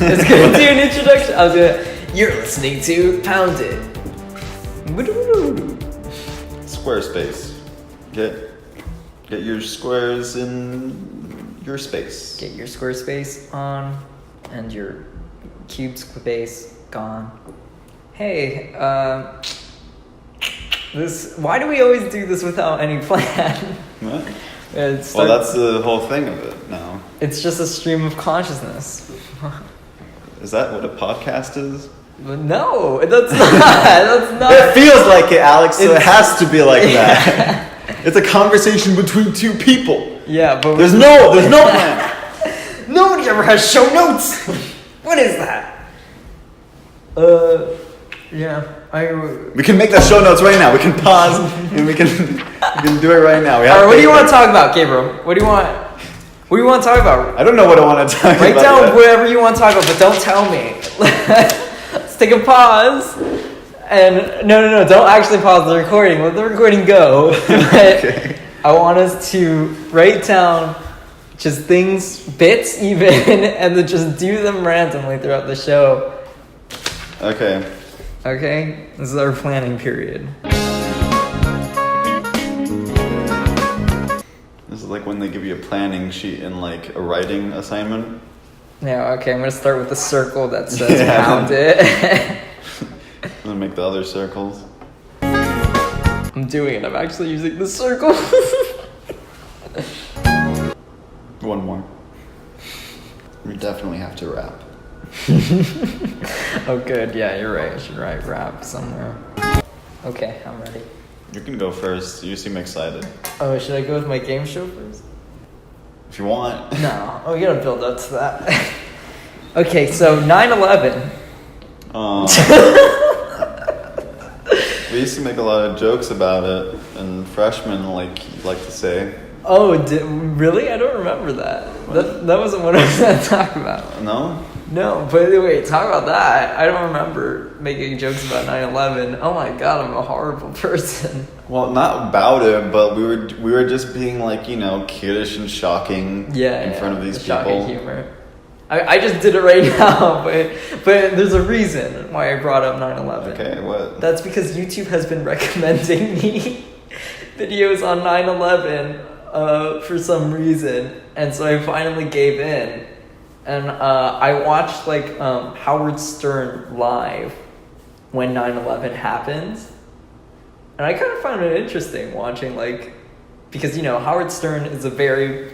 was gonna do an introduction. I was gonna. You're listening to Pound It. Squarespace. Get your squares in your space. Get your Squarespace on, and your cube space gone. Hey, why do we always do this without any plan? What? Well, that's the whole thing of it now. It's just a stream of consciousness. Is that what a podcast is? No, that's not. That's not. It feels like it, Alex, so it has to be like that. It's a conversation between two people. Yeah, but there's no plan. Nobody ever has show notes. What is that? Yeah, We can make that show notes right now. We can pause and we can do it right now. Alright, what do you want to talk about, Gabriel? What do you want to talk about? I don't know what I want to talk about. Write down whatever you want to talk about, but don't tell me. Let's take a pause. And no, don't actually pause the recording. Let the recording go. Okay. I want us to write down just things, bits even, and then just do them randomly throughout the show. Okay. Okay? This is our planning period. This is like when they give you a planning sheet in like a writing assignment. Yeah, okay, I'm going to start with the circle that says Pound It. And then make the other circles. I'm doing it. I'm actually using the circle. One more. We definitely have to rap. Oh, good. Yeah, you're right. I should write rap somewhere. Okay, I'm ready. You can go first. You seem excited. Oh, should I go with my game show first? If you want. No. Oh, we gotta build up to that. Okay, so 9/11. We used to make a lot of jokes about it, and freshmen like to say. Oh, really? I don't remember that. That wasn't what I was going to talk about. No? No, but wait, talk about that. I don't remember making jokes about 9/11. Oh my god, I'm a horrible person. Well, not about it, but we were just being like, kiddish and shocking in front of these people. Shocking humor. I just did it right now, but there's a reason why I brought up 9/11. Okay, what? That's because YouTube has been recommending me videos on 9/11 for some reason, and so I finally gave in. And I watched Howard Stern live when 9/11 happened, and I kind of found it interesting watching because Howard Stern is a very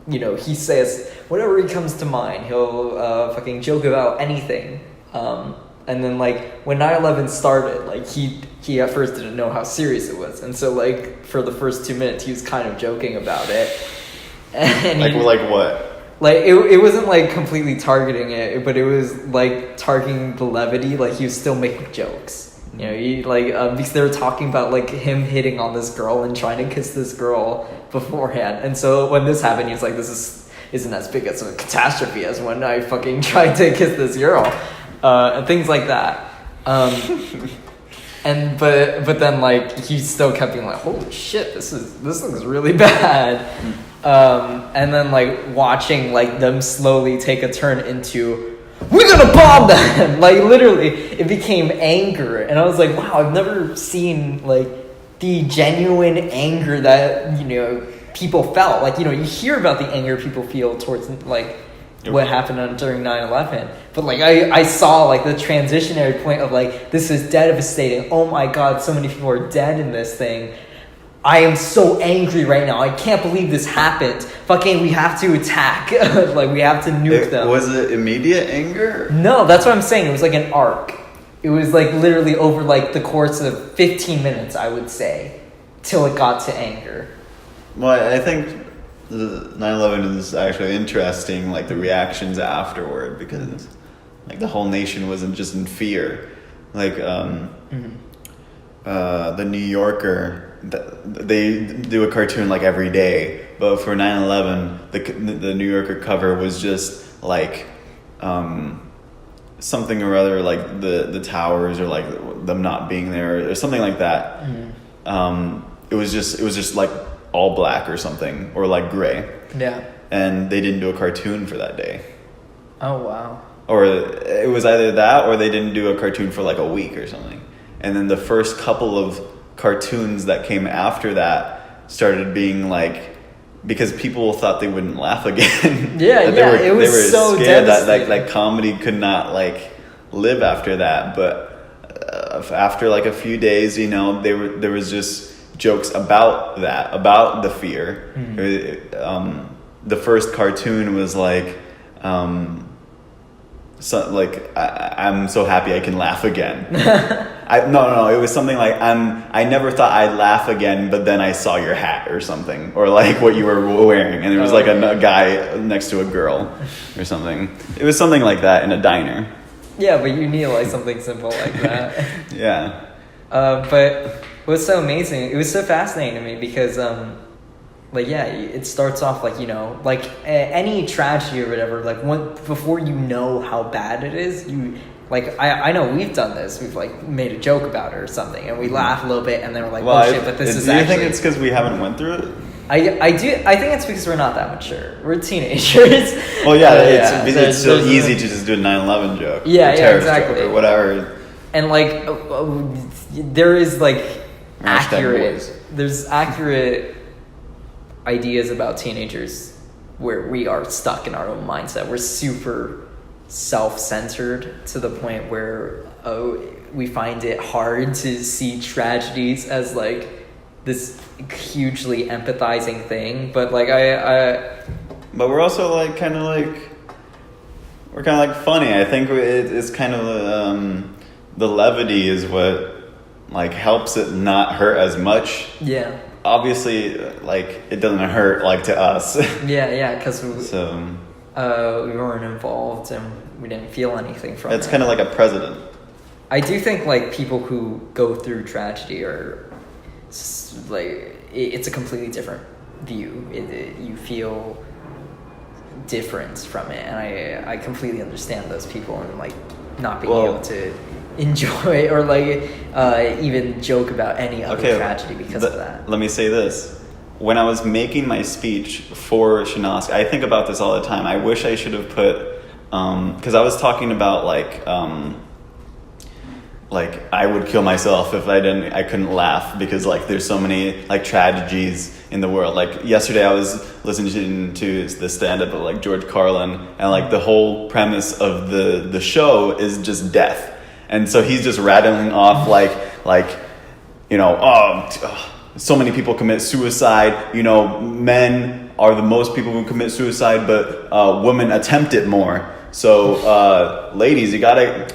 he says whatever he comes to mind. He'll fucking joke about anything. And then when 9/11 started, he at first didn't know how serious it was, and so for the first 2 minutes he was kind of joking about it. And like what? It wasn't completely targeting it, but it was targeting the levity. He was still making jokes. Because they were talking about him hitting on this girl and trying to kiss this girl beforehand. And so when this happened, he was like, "This isn't as big as a catastrophe as when I fucking tried to kiss this girl," and things like that. And but then he still kept being like, "Holy shit, this looks really bad." And then watching them slowly take a turn into, "We're gonna bomb them!" Literally, it became anger, and I was like, "Wow, I've never seen the genuine anger that people felt." You hear about the anger people feel towards what happened during 9/11, but I saw the transitionary point of this is devastating. Oh my god, so many people are dead in this thing. I am so angry right now. I can't believe this happened. Fucking, we have to attack. We have to nuke them. Was it immediate anger? No, that's what I'm saying. It was an arc. It was literally over the course of 15 minutes, I would say, till it got to anger. Well, I think 9/11 is actually interesting, the reactions afterward, because the whole nation wasn't just in fear. The New Yorker, they do a cartoon every day, but for 9/11 the New Yorker cover was just something or other, the towers, or them not being there, or something like that. It was just all black or something, or gray. Yeah. And they didn't do a cartoon for that day. Oh wow. or it was either that or they didn't do a cartoon for like a week or something. And then the first couple of cartoons that came after that started being like, because people thought they wouldn't laugh again. Yeah, it was so scared devastating. that comedy could not like live after that. But after like a few days, you know, there was just jokes about that, about the fear. The first cartoon was like, I'm so happy I can laugh again. No, it was something like I never thought I'd laugh again, but then I saw your hat or something, or like what you were wearing, and there was a guy next to a girl or something. It was something like that in a diner. Yeah, but you need like something simple like that. Yeah. But what's so amazing, it was so fascinating to me because it starts off like, you know, like any tragedy or whatever, like before you know how bad it is, you like, I know we've done this, we've like made a joke about it or something and we laugh a little bit and then we're like, shit, but this is actually... Do you think it's because we haven't went through it? I think it's because we're not that mature. We're teenagers. Well, yeah, it's so easy to just do a 9/11 joke. Yeah, or terrorist exactly. joke or whatever. And like, there is like #boys. There's accurate ideas about teenagers where we are stuck in our own mindset. We're super self-centered to the point where we find it hard to see tragedies as like this hugely empathizing thing, but like but we're also like kind of funny. I think it's kind of the levity is what like helps it not hurt as much. Yeah, obviously like it doesn't hurt like to us. yeah because we weren't involved and we didn't feel anything from it. It's kind of like a president. I do think like people who go through tragedy are like, it's a completely different view. You feel different from it, and I completely understand those people and like not being able to enjoy or like even joke about any other tragedy because of that. Let me say this. When I was making my speech for Shinosk, I think about this all the time. I wish I should have put, because I was talking about like I would kill myself if I couldn't laugh because like there's so many like tragedies in the world. Like yesterday I was listening to the stand-up of like George Carlin, and like the whole premise of the show is just death. And so he's just rattling off like you know, so many people commit suicide, you know, men are the most people who commit suicide, but women attempt it more. So ladies, you gotta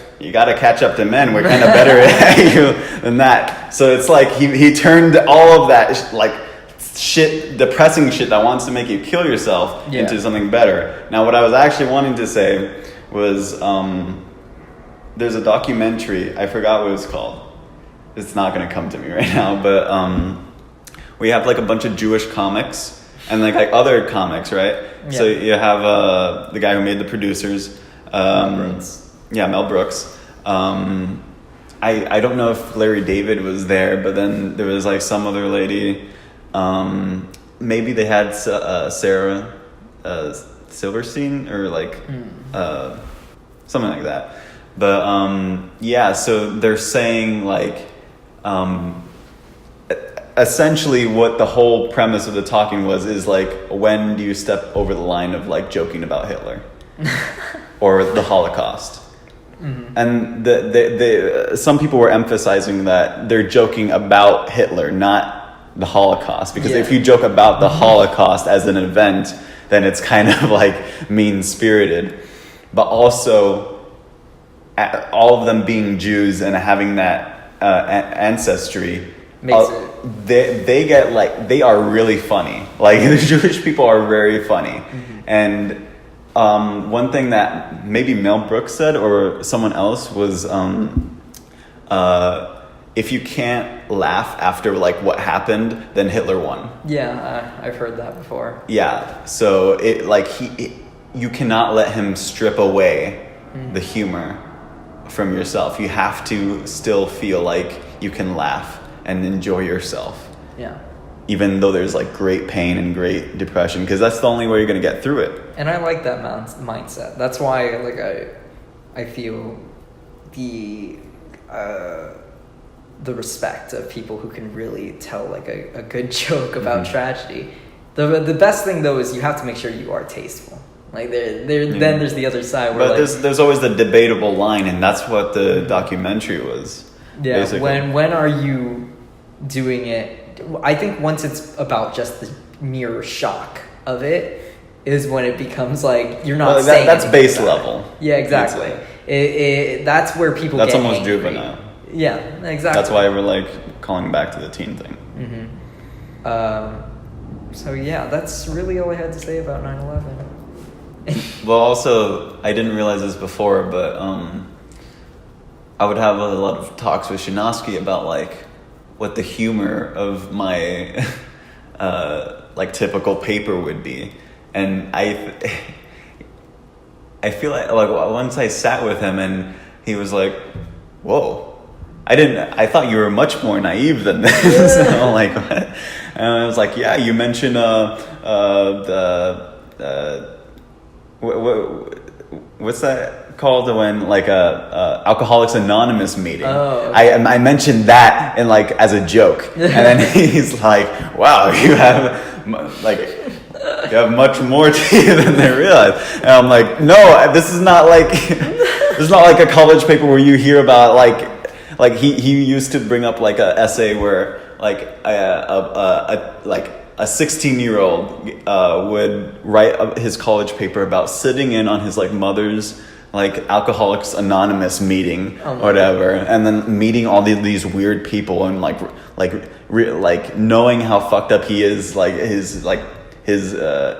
catch up to men. We're kind of better at you than that. So it's like he turned all of that like shit, depressing shit that wants to make you kill yourself into something better. Now, what I was actually wanting to say was there's a documentary. I forgot what it was called. It's not gonna come to me right now, but we have like a bunch of Jewish comics and like other comics, right? Yeah. So you have the guy who made the Producers. Mel Brooks. I don't know if Larry David was there, but then there was like some other lady. Maybe they had Sarah Silverstein or like something like that. But so they're saying like essentially what the whole premise of the talking was is like, when do you step over the line of like joking about Hitler or the Holocaust? Mm-hmm. And some people were emphasizing that they're joking about Hitler, not the Holocaust, because if you joke about the Holocaust as an event, then it's kind of like mean-spirited. But also, all of them being Jews and having that ancestry, they get like, they are really funny. Like the Jewish people are very funny. Mm-hmm. And one thing that maybe Mel Brooks said or someone else was, if you can't laugh after like what happened, then Hitler won. Yeah, I've heard that before. Yeah, so it like you cannot let him strip away the humor from yourself. You have to still feel like you can laugh and enjoy yourself. Yeah. Even though there's like great pain and great depression, because that's the only way you're going to get through it. And I like that mindset. That's why like I feel the respect of people who can really tell like a good joke about tragedy. The best thing though is you have to make sure you are tasteful. Like then there's the other side where but there's always the debatable line, and that's what the documentary was. Yeah, basically. when are you doing it? I think once it's about just the mere shock of it is when it becomes like you're not saying that's base level. Yeah, exactly. That's where people that's get almost angry. juvenile. Yeah, exactly. That's why we're like calling back to the teen thing. So yeah, that's really all I had to say about 9/11. Well, also, I didn't realize this before, but I would have a lot of talks with Shinosky about like what the humor of my like typical paper would be, and I feel like once I sat with him and he was like, "Whoa, I thought you were much more naive than this." And I'm like, what? And I was like, "Yeah, you mentioned what's that called when like a Alcoholics Anonymous meeting?" Oh, okay. I mentioned that in like as a joke, and then he's like, "Wow, you have much more to you than they realize." And I'm like, "No, this is not like a college paper where you hear about like he used to bring up like a essay where like a 16-year-old would write his college paper about sitting in on his like mother's like Alcoholics Anonymous meeting or whatever, and then meeting all these weird people and like knowing how fucked up he is, like his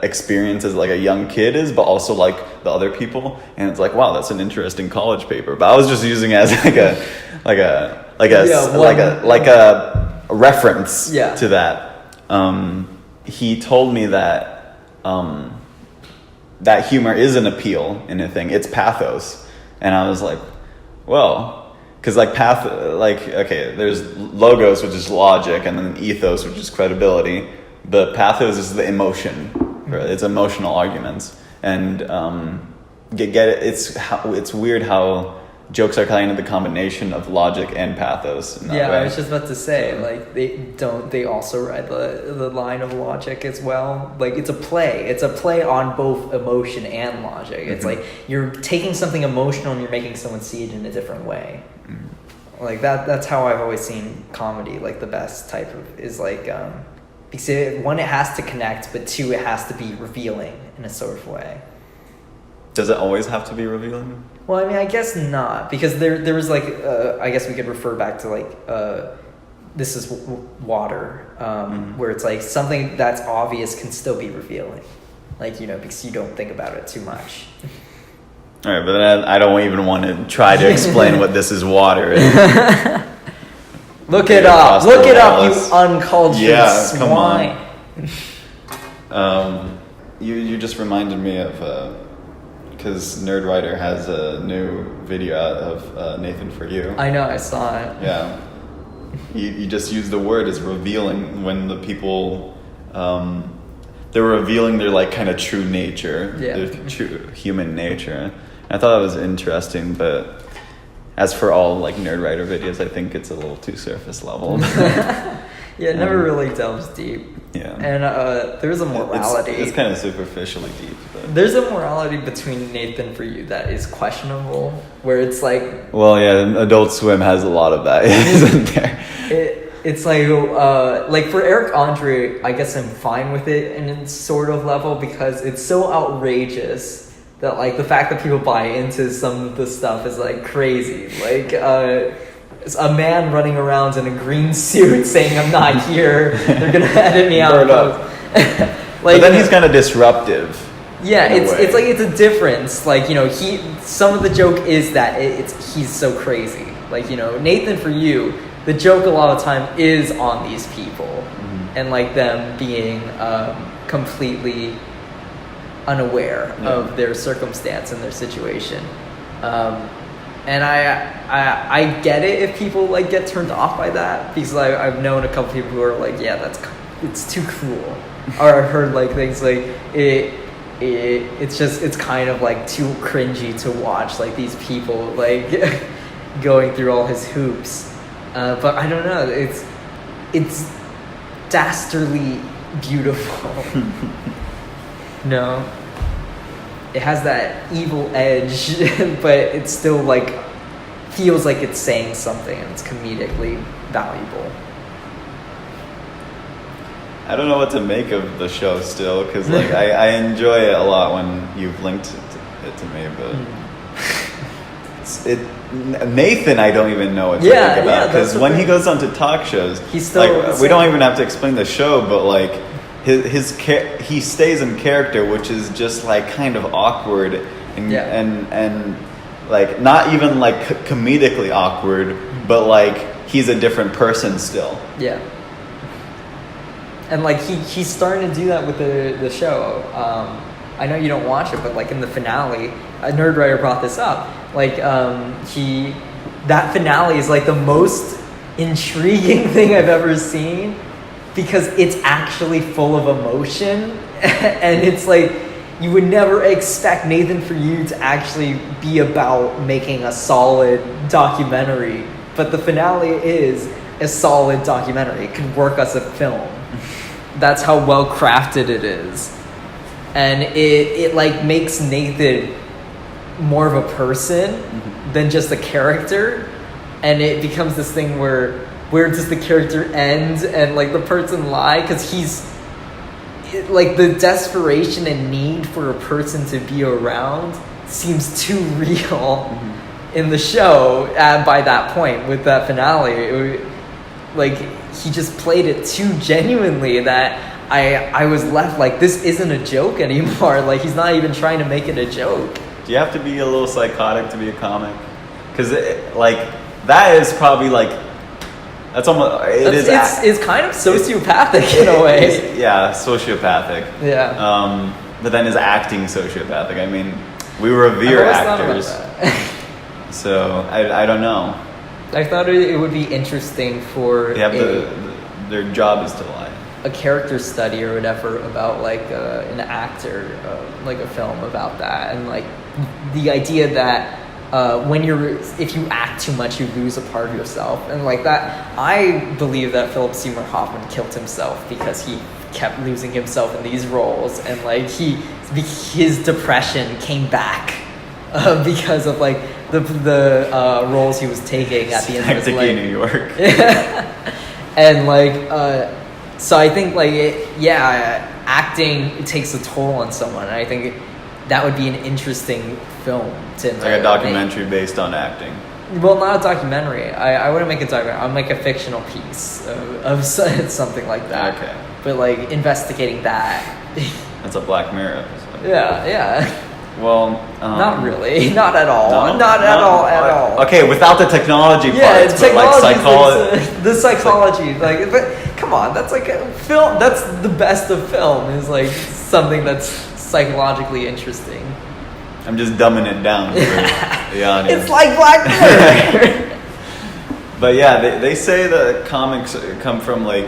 experience as like a young kid is, but also like the other people, and it's like, wow, that's an interesting college paper. But I was just using it as like a reference to that. He told me that that humor is an appeal in a thing. It's pathos, and I was like, well, because like okay, there's logos, which is logic, and then ethos, which is credibility. But pathos is the emotion. It's emotional arguments, and get it. It's weird how jokes are kind of the combination of logic and pathos. In that way. I was just about to say, like, they also ride the line of logic as well. Like, it's a play on both emotion and logic. It's like you're taking something emotional and you're making someone see it in a different way. Like that's how I've always seen comedy, like the best type of is like because one, it has to connect, but two, it has to be revealing in a sort of way. Does it always have to be revealing? Well, I mean, I guess not, because there was like I guess we could refer back to like This Is Water, where it's like something that's obvious can still be revealing, like, you know, because you don't think about it too much. All right, but then I don't even want to try to explain what This Is Water is. Look it up, you uncultured swine. Come on. You just reminded me of. Because Nerdwriter has a new video out of Nathan For You. I know, I saw it. Yeah. You just use the word as revealing when the people, they're revealing their like kind of true nature, their true human nature. I thought that was interesting, but as for all like Nerdwriter videos, I think it's a little too surface level. Yeah, it never really delves deep. Yeah. And there's a morality. It's kind of superficially deep. But. There's a morality between Nathan For You that is questionable, where it's like... Well, yeah, Adult Swim has a lot of that, isn't there? It's like for Eric Andre, I guess I'm fine with it in a sort of level, because it's so outrageous that like the fact that people buy into some of the stuff is like crazy. Like... a man running around in a green suit saying, "I'm not here. They're gonna edit me out." But then he's kind of disruptive. Yeah, it's like it's a difference. Like, you know, some of the joke is that he's so crazy. Like, you know, Nathan For You, the joke a lot of time is on these people and like them being completely unaware of their circumstance and their situation. And I get it if people like get turned off by that, because I've known a couple people who are like, yeah, it's too cruel. Or I've heard like things like it's kind of like too cringy to watch, like these people like going through all his hoops. But I don't know, it's dastardly beautiful. No, it has that evil edge, but it still like feels like it's saying something, and it's comedically valuable. I don't know what to make of the show still, because like I enjoy it a lot when you've linked it to me, but Nathan, I don't even know what to think about, because when he goes on to talk shows, he's still like, we don't even have to explain the show, but like he stays in character, which is just like kind of awkward and like not even like comedically awkward, but like he's a different person still. Yeah. And like he's starting to do that with the show. I know you don't watch it, but like in the finale, a nerd writer brought this up. Like that finale is like the most intriguing thing I've ever seen, because it's actually full of emotion, and it's like you would never expect Nathan For You to actually be about making a solid documentary, but the finale is a solid documentary. It could work as a film. That's how well crafted it is. And it like makes Nathan more of a person than just a character. And it becomes this thing where does the character end and like the person lie? Because like the desperation and need for a person to be around seems too real in the show by that point with that finale. Like he just played it too genuinely that I was left like, this isn't a joke anymore. Like he's not even trying to make it a joke. Do you have to be a little psychotic to be a comic? Because like that is probably like it's kind of sociopathic in a way. Yeah, sociopathic. Yeah. But then is acting sociopathic? I mean, we revere actors. So I don't know. I thought it would be interesting for their job is to lie. A character study or whatever about like an actor, like a film about that, and like the idea that if you act too much, you lose a part of yourself, and like that. I believe that Philip Seymour Hoffman killed himself because he kept losing himself in these roles, and like his depression came back because of like the roles he was taking at the end of his life. New York. And like so I think like acting takes a toll on someone, and I think that would be an interesting film to like a documentary based on acting. Well, not a documentary. I wouldn't make a documentary. I'll make a fictional piece of something like that. Okay. But like investigating that. That's a Black Mirror episode. Yeah. Well, not really. Not at all. Not at all. Okay, without the technology parts, but like psychology. The psychology, like, but come on, that's like a film. That's the best of film. Is like something that's psychologically interesting. I'm just dumbing it down for the audience. It's like Black Mirror. But yeah, they say that comics come from like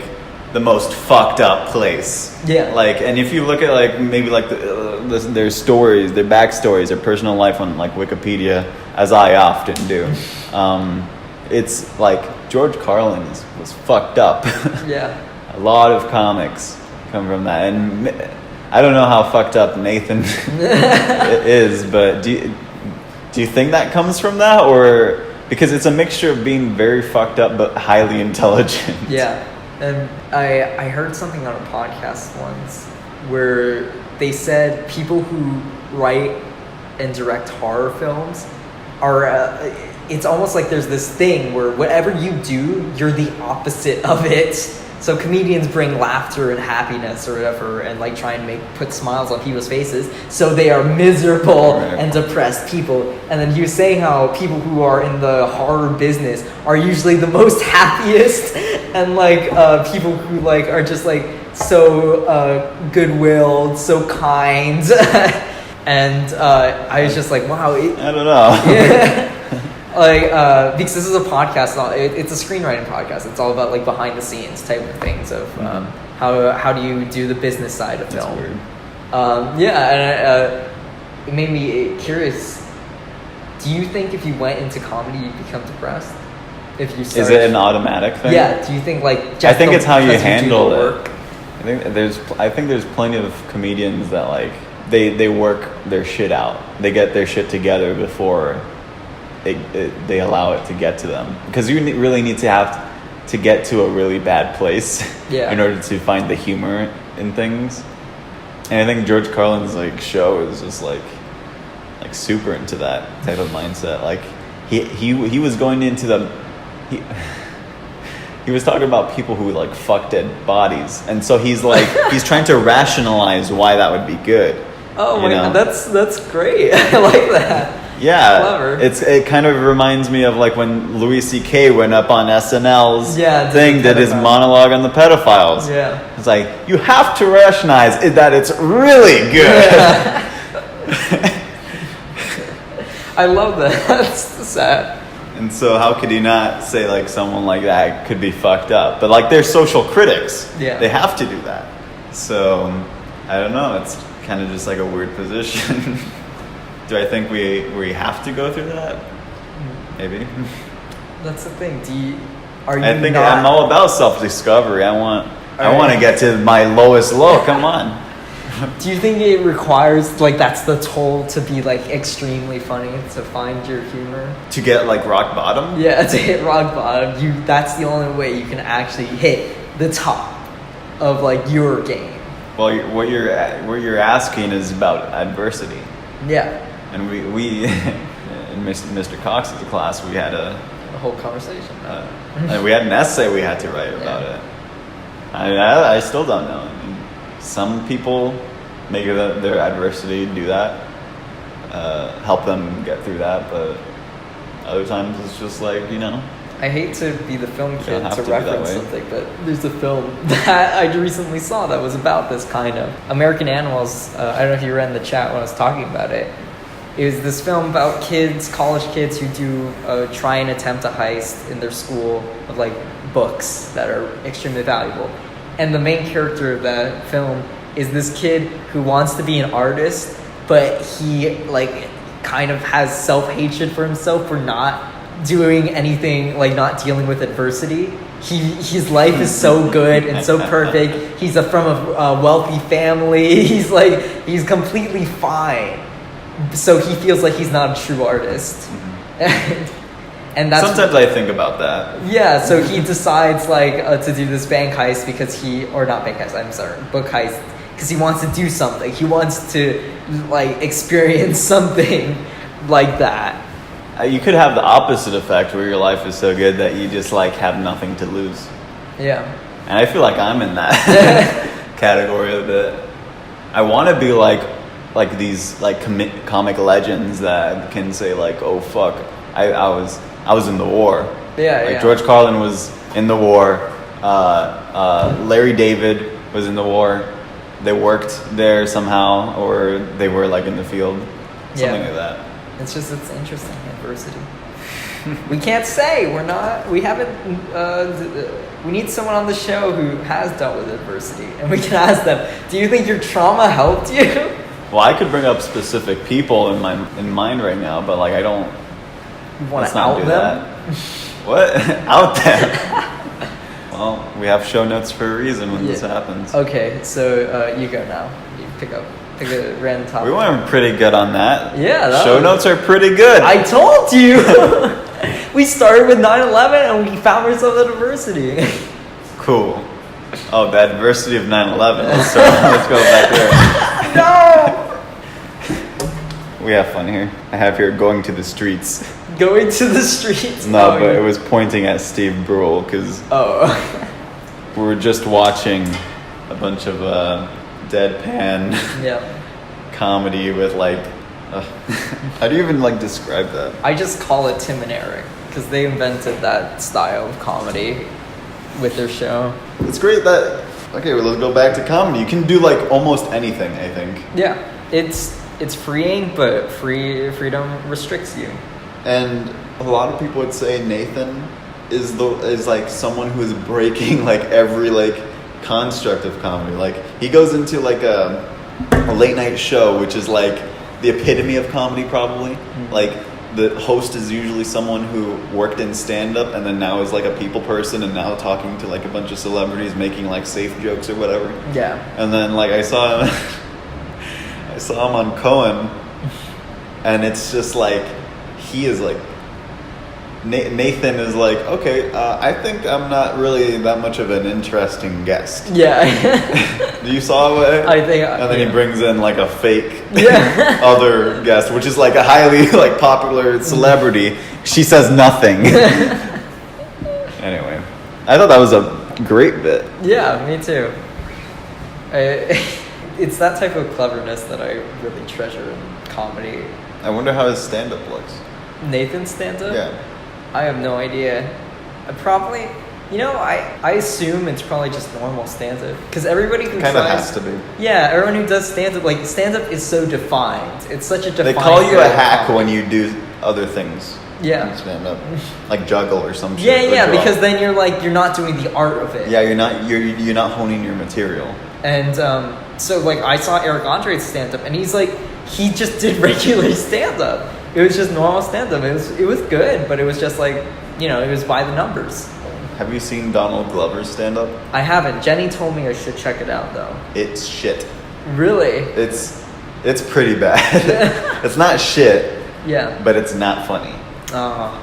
the most fucked up place. Yeah. Like, and if you look at like maybe like their stories, their backstories, their personal life on like Wikipedia, as I often do, it's like George Carlin was fucked up. Yeah. A lot of comics come from that, and I don't know how fucked up Nathan is, but do you think that comes from that, or because it's a mixture of being very fucked up but highly intelligent? Yeah. And I heard something on a podcast once where they said people who write and direct horror films are it's almost like there's this thing where whatever you do, you're the opposite of it. So comedians bring laughter and happiness or whatever, and like try and put smiles on people's faces, so they are miserable and depressed people. And then he was saying how people who are in the horror business are usually the most happiest, and like people who like are just like so good-willed, so kind. And I was just like, wow. I don't know. Yeah. Like, because this is a podcast, it's a screenwriting podcast. It's all about like behind the scenes type of things of how do you do the business side of film. Weird. Yeah, and it made me curious. Do you think if you went into comedy, you'd become depressed? If you Is it an automatic thing? Yeah. Do you think like? I think it's how you handle it. Work? I think there's plenty of comedians that like they work their shit out. They get their shit together before they allow it to get to them, because you really need to have to get to a really bad place in order to find the humor in things. And I think George Carlin's like show is just like super into that type of mindset. Like he was going into he was talking about people who like fuck dead bodies, and so he's like he's trying to rationalize why that would be good. Oh my god, that's great. I like that. Yeah, clever. It kind of reminds me of like when Louis C.K. went up on SNL's did his monologue on the pedophiles. Yeah, it's like you have to rationalize that it's really good. Yeah. I love that. That's sad. And so how could he not say like someone like that could be fucked up? But like they're social critics. Yeah, they have to do that. So I don't know. It's kind of just like a weird position. Do I think we have to go through that? Maybe. That's the thing. I'm all about self-discovery. I want to get to my lowest low. Come on. Do you think it requires like that's the toll to be like extremely funny, to find your humor? To get like rock bottom? Yeah, to hit rock bottom. That's the only way you can actually hit the top of like your game. Well, what you're asking is about adversity. Yeah. And we in Mr. Cox's class, we had a whole conversation. And we had an essay we had to write about it. I still don't know. I mean, some people make their adversity do that, help them get through that, but other times it's just like, you know. I hate to be the film kid to reference something, but there's a film that I recently saw that was about this kind of. American Animals, I don't know if you read in the chat when I was talking about it. It was this film about college kids who do try and attempt a heist in their school of like books that are extremely valuable. And the main character of that film is this kid who wants to be an artist, but he like kind of has self-hatred for himself for not doing anything, like not dealing with adversity. His life is so good and so perfect. He's from a wealthy family. He's completely fine. So he feels like he's not a true artist. And that's sometimes I think about that. Yeah, so he decides to do this bank heist book heist, because he wants to do something. He wants to like experience something like that. You could have the opposite effect where your life is so good that you just like have nothing to lose. Yeah. And I feel like I'm in that category a bit. I want to be like these like comic legends that can say like, oh fuck, I was in the war. Yeah, like George Carlin was in the war. Larry David was in the war. They worked there somehow, or they were like in the field, something like that. It's interesting, adversity. We can't say, we need someone on the show who has dealt with adversity, and we can ask them, do you think your trauma helped you? Well, I could bring up specific people in mind right now, but like I don't want to out them? That. What? Out them? Well, we have show notes for a reason when this happens. Okay, so you go now. You pick a random topic. We went pretty good on that. Yeah. Show notes are pretty good. I told you! We started with 9/11 and we found ourselves at adversity. Cool. Oh, the adversity of 9/11. Let's go back there. No! We have fun here. I have here going to the streets. Going to the streets? No, but it was pointing at Steve Brule because we were just watching a bunch of deadpan comedy with like how do you even like describe that? I just call it Tim and Eric because they invented that style of comedy with their show. It's great that well, let's go back to comedy. You can do like almost anything, I think. Yeah, it's freeing, but freedom restricts you. And a lot of people would say Nathan is like someone who is breaking like every like construct of comedy. Like he goes into like a late night show, which is like the epitome of comedy, probably. Like the host is usually someone who worked in stand-up and then now is like a people person and now talking to like a bunch of celebrities, making like safe jokes or whatever. Yeah. And then like I saw him on Cohen, and it's just like he is like Nathan is like, okay, I think I'm not really that much of an interesting guest. Yeah. You saw it? I think. And then he brings in like a fake Yeah. other guest, which is like a highly like popular celebrity. She says nothing. Anyway, I thought that was a great bit. Yeah, me too. It's that type of cleverness that I really treasure in comedy. I wonder how his stand-up looks. Nathan's stand-up? Yeah. I have no idea. I assume it's probably just normal stand-up. Because everybody who Kind of has to be. Yeah, everyone who does stand-up, like, stand-up is so defined. It's such a defined... They call you a hack when you do other things. Yeah. Stand up. Like juggle or some shit. Yeah, or draw. because then you're not doing the art of it. Yeah, you're not honing your material. And so like I saw Eric Andre's stand-up and he's like, he just did regular stand-up. It was just normal stand-up. It was good, but it was just like, it was by the numbers. Have you seen Donald Glover's stand-up? I haven't. Jenny told me I should check it out though. It's shit. Really? It's pretty bad. It's not shit. Yeah. But it's not funny. Now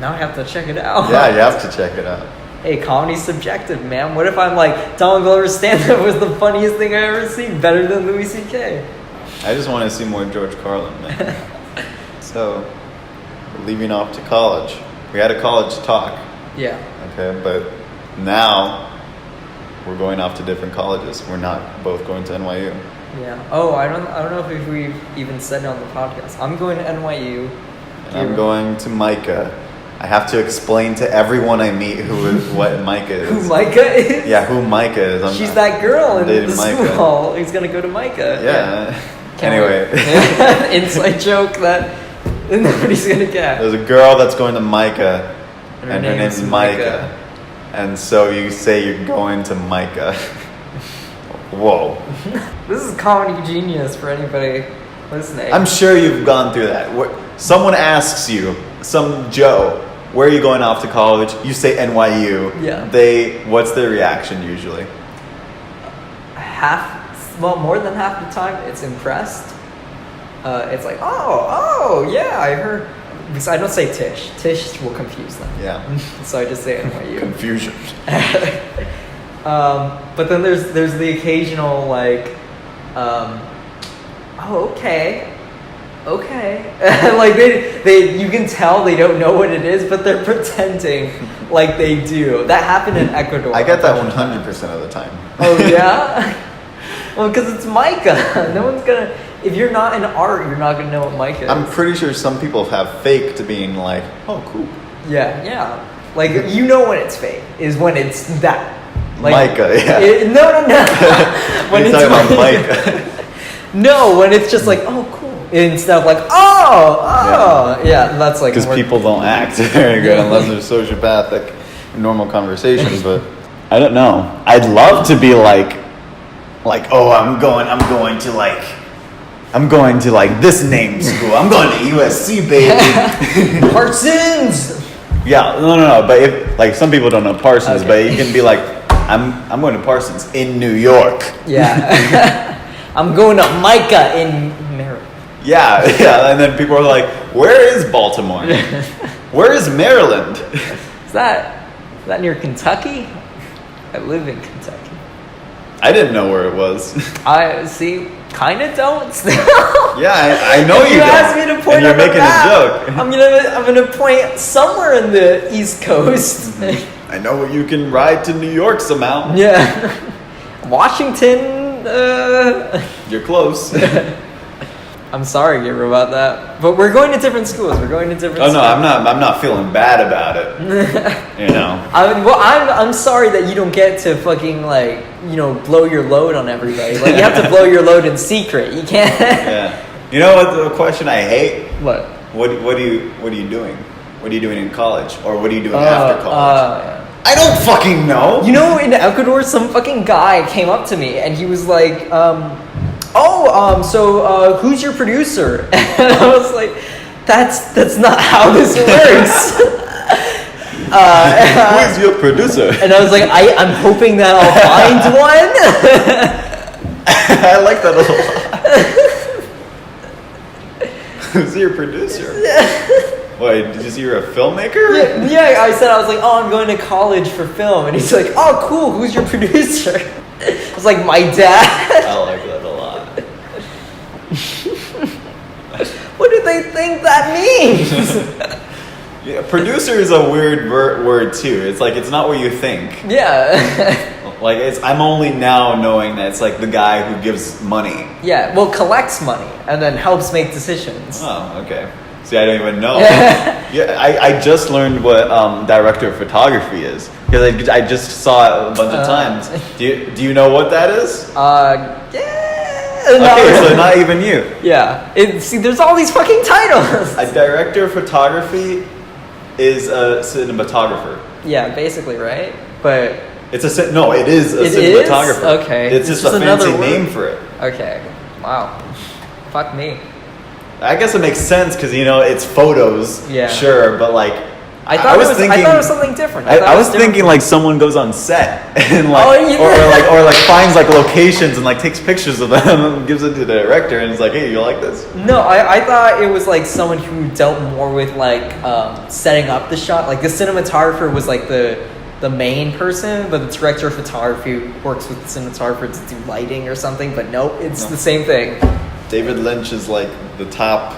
I have to check it out. Yeah, you have to check it out. Hey, comedy's subjective, man. What if I'm like, Donald Glover's stand-up was the funniest thing I ever seen, better than Louis C.K.? I just want to see more George Carlin, man. So, we're leaving off to college. We had a college talk. Yeah. Okay, but now we're going off to different colleges. We're not both going to NYU. Yeah. Oh, I don't know if we've even said it on the podcast. I'm going to NYU. And I'm going to Micah. I have to explain to everyone I meet what Micah is. Who Micah is? Yeah, who Micah is. She's that girl in the Micah. school who's gonna go to Micah. Yeah. Anyway. Inside joke that nobody's gonna get. There's a girl that's going to Micah, and her name's Micah. And so you say you're going to Micah. Whoa. This is comedy genius for anybody listening. I'm sure you've gone through that. Someone asks you, some Joe, where are you going off to college? You say NYU. Yeah. What's their reaction usually? More than half the time, it's impressed. It's like, oh, yeah, I heard. Because I don't say Tisch. Tisch will confuse them. Yeah. So I just say NYU. Confusion. But then there's the occasional like, okay. Like they you can tell they don't know what it is, but they're pretending like they do. That happened in Ecuador. I get that 100% of the time. Oh yeah. Well, because it's Micah. No one's gonna. If you're not in art, you're not gonna know what Micah is. I'm pretty sure some people have faked being like, oh, cool. Yeah. Like when it's fake is when it's that. Like, Micah, yeah. No. When You're it's talking about Micah. No, when it's just like, oh, cool. Instead of like, yeah, that's like... Because people don't act very good unless they're sociopathic in normal conversations, but I don't know. I'd love to be like, oh, I'm going to this name school. I'm going to USC, baby. Parsons! Yeah, no. But if some people don't know Parsons, Okay. but you can be like, I'm going to Parsons in New York. Yeah. I'm going to Micah in Maryland. Yeah, and then people are like, where is Baltimore? Where is Maryland? Is that near Kentucky? I live in Kentucky. I didn't know where it was. I see. Kind of don't still. Yeah, I know you don't. asked me to point and you're on the making map, a joke. I'm gonna point somewhere in the East Coast. I know you can ride to New York somehow. Yeah, Washington. You're close. I'm sorry, Gabriel, about that. But we're going to different schools. Oh no, I'm not feeling bad about it. I'm sorry that you don't get to fucking blow your load on everybody. Like you have to blow your load in secret. You can't. Yeah. You know what the question I hate? What? What are you doing? What are you doing in college? Or what are you doing after college? I don't fucking know. You know, in Ecuador, some fucking guy came up to me and he was like, so who's your producer? And I was like, that's not how this works. Who's your producer? And I was like, I'm hoping that I'll find one. I like that a lot. Who's your producer? Wait, did you say you're a filmmaker? Yeah, I was like, oh, I'm going to college for film. And he's like, oh, cool, who's your producer? I was like, my dad. I like that a lot. What do they think that means? Yeah, producer is a weird word too. It's like, it's not what you think. Yeah. Like, I'm only now knowing that it's like the guy who gives money. Yeah, well, collects money and then helps make decisions. Oh, okay. See, I don't even know. Yeah, I just learned what director of photography is because I just saw it a bunch of times. Do you know what that is? Yeah. Okay, so not even you. Yeah. See, there's all these fucking titles. A director of photography is a cinematographer. Yeah, basically, right? But it is a cinematographer. Okay. It's just a fancy name for it. Okay. Wow. Fuck me. I guess it makes sense because it's photos. Yeah. Sure, but like I thought it was something different. I was thinking like someone goes on set and like or finds like locations and like takes pictures of them and gives it to the director and is like, hey, you like this? No, I thought it was like someone who dealt more with like setting up the shot. Like the cinematographer was like the main person, but the director of photography works with the cinematographer to do lighting or something. But nope, it's the same thing. David Lynch is like the top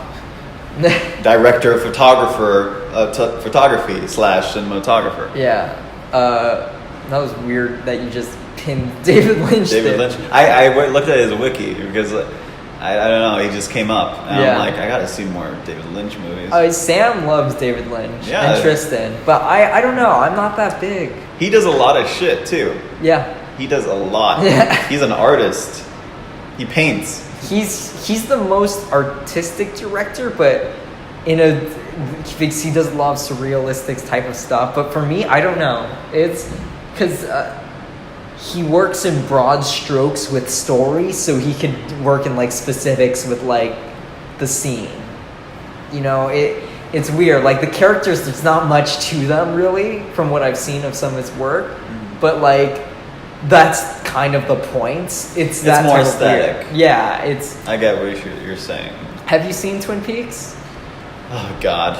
director of photography / cinematographer. Yeah. That was weird that you just pinned David Lynch. Lynch. I looked at his wiki because I don't know, he just came up. And I'm like, I gotta see more David Lynch movies. Sam loves David Lynch and Tristan, but I don't know, I'm not that big. He does a lot of shit too. Yeah. He does a lot. Yeah. He's an artist. He paints. He's the most artistic director, but because he does a lot of surrealistic type of stuff. But for me, I don't know. It's because he works in broad strokes with story, so he can work in like specifics with like the scene. It's weird. Like the characters, there's not much to them really, from what I've seen of some of his work. But like, that's kind of the point. It's that more type aesthetic. Of weird. Yeah, I get what you're saying. Have you seen Twin Peaks? Oh God,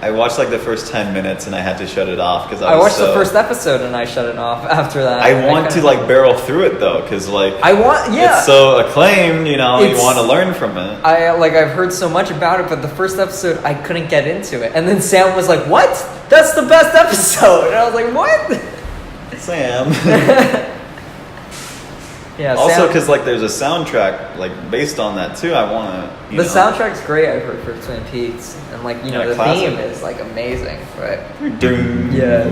I watched like the first 10 minutes and I had to shut it off because I watched the first episode and I shut it off after that. I want to like barrel through it though because like it's so acclaimed. You want to learn from it. I've heard so much about it, but the first episode I couldn't get into it, and then Sam was like, "What? That's the best episode," and I was like, "What?" Sam. Yeah. Also, because like there's a soundtrack like based on that too. I want to. The soundtrack's great. I've heard for Twin Peaks, and like the classic. theme is like amazing, right? Yeah.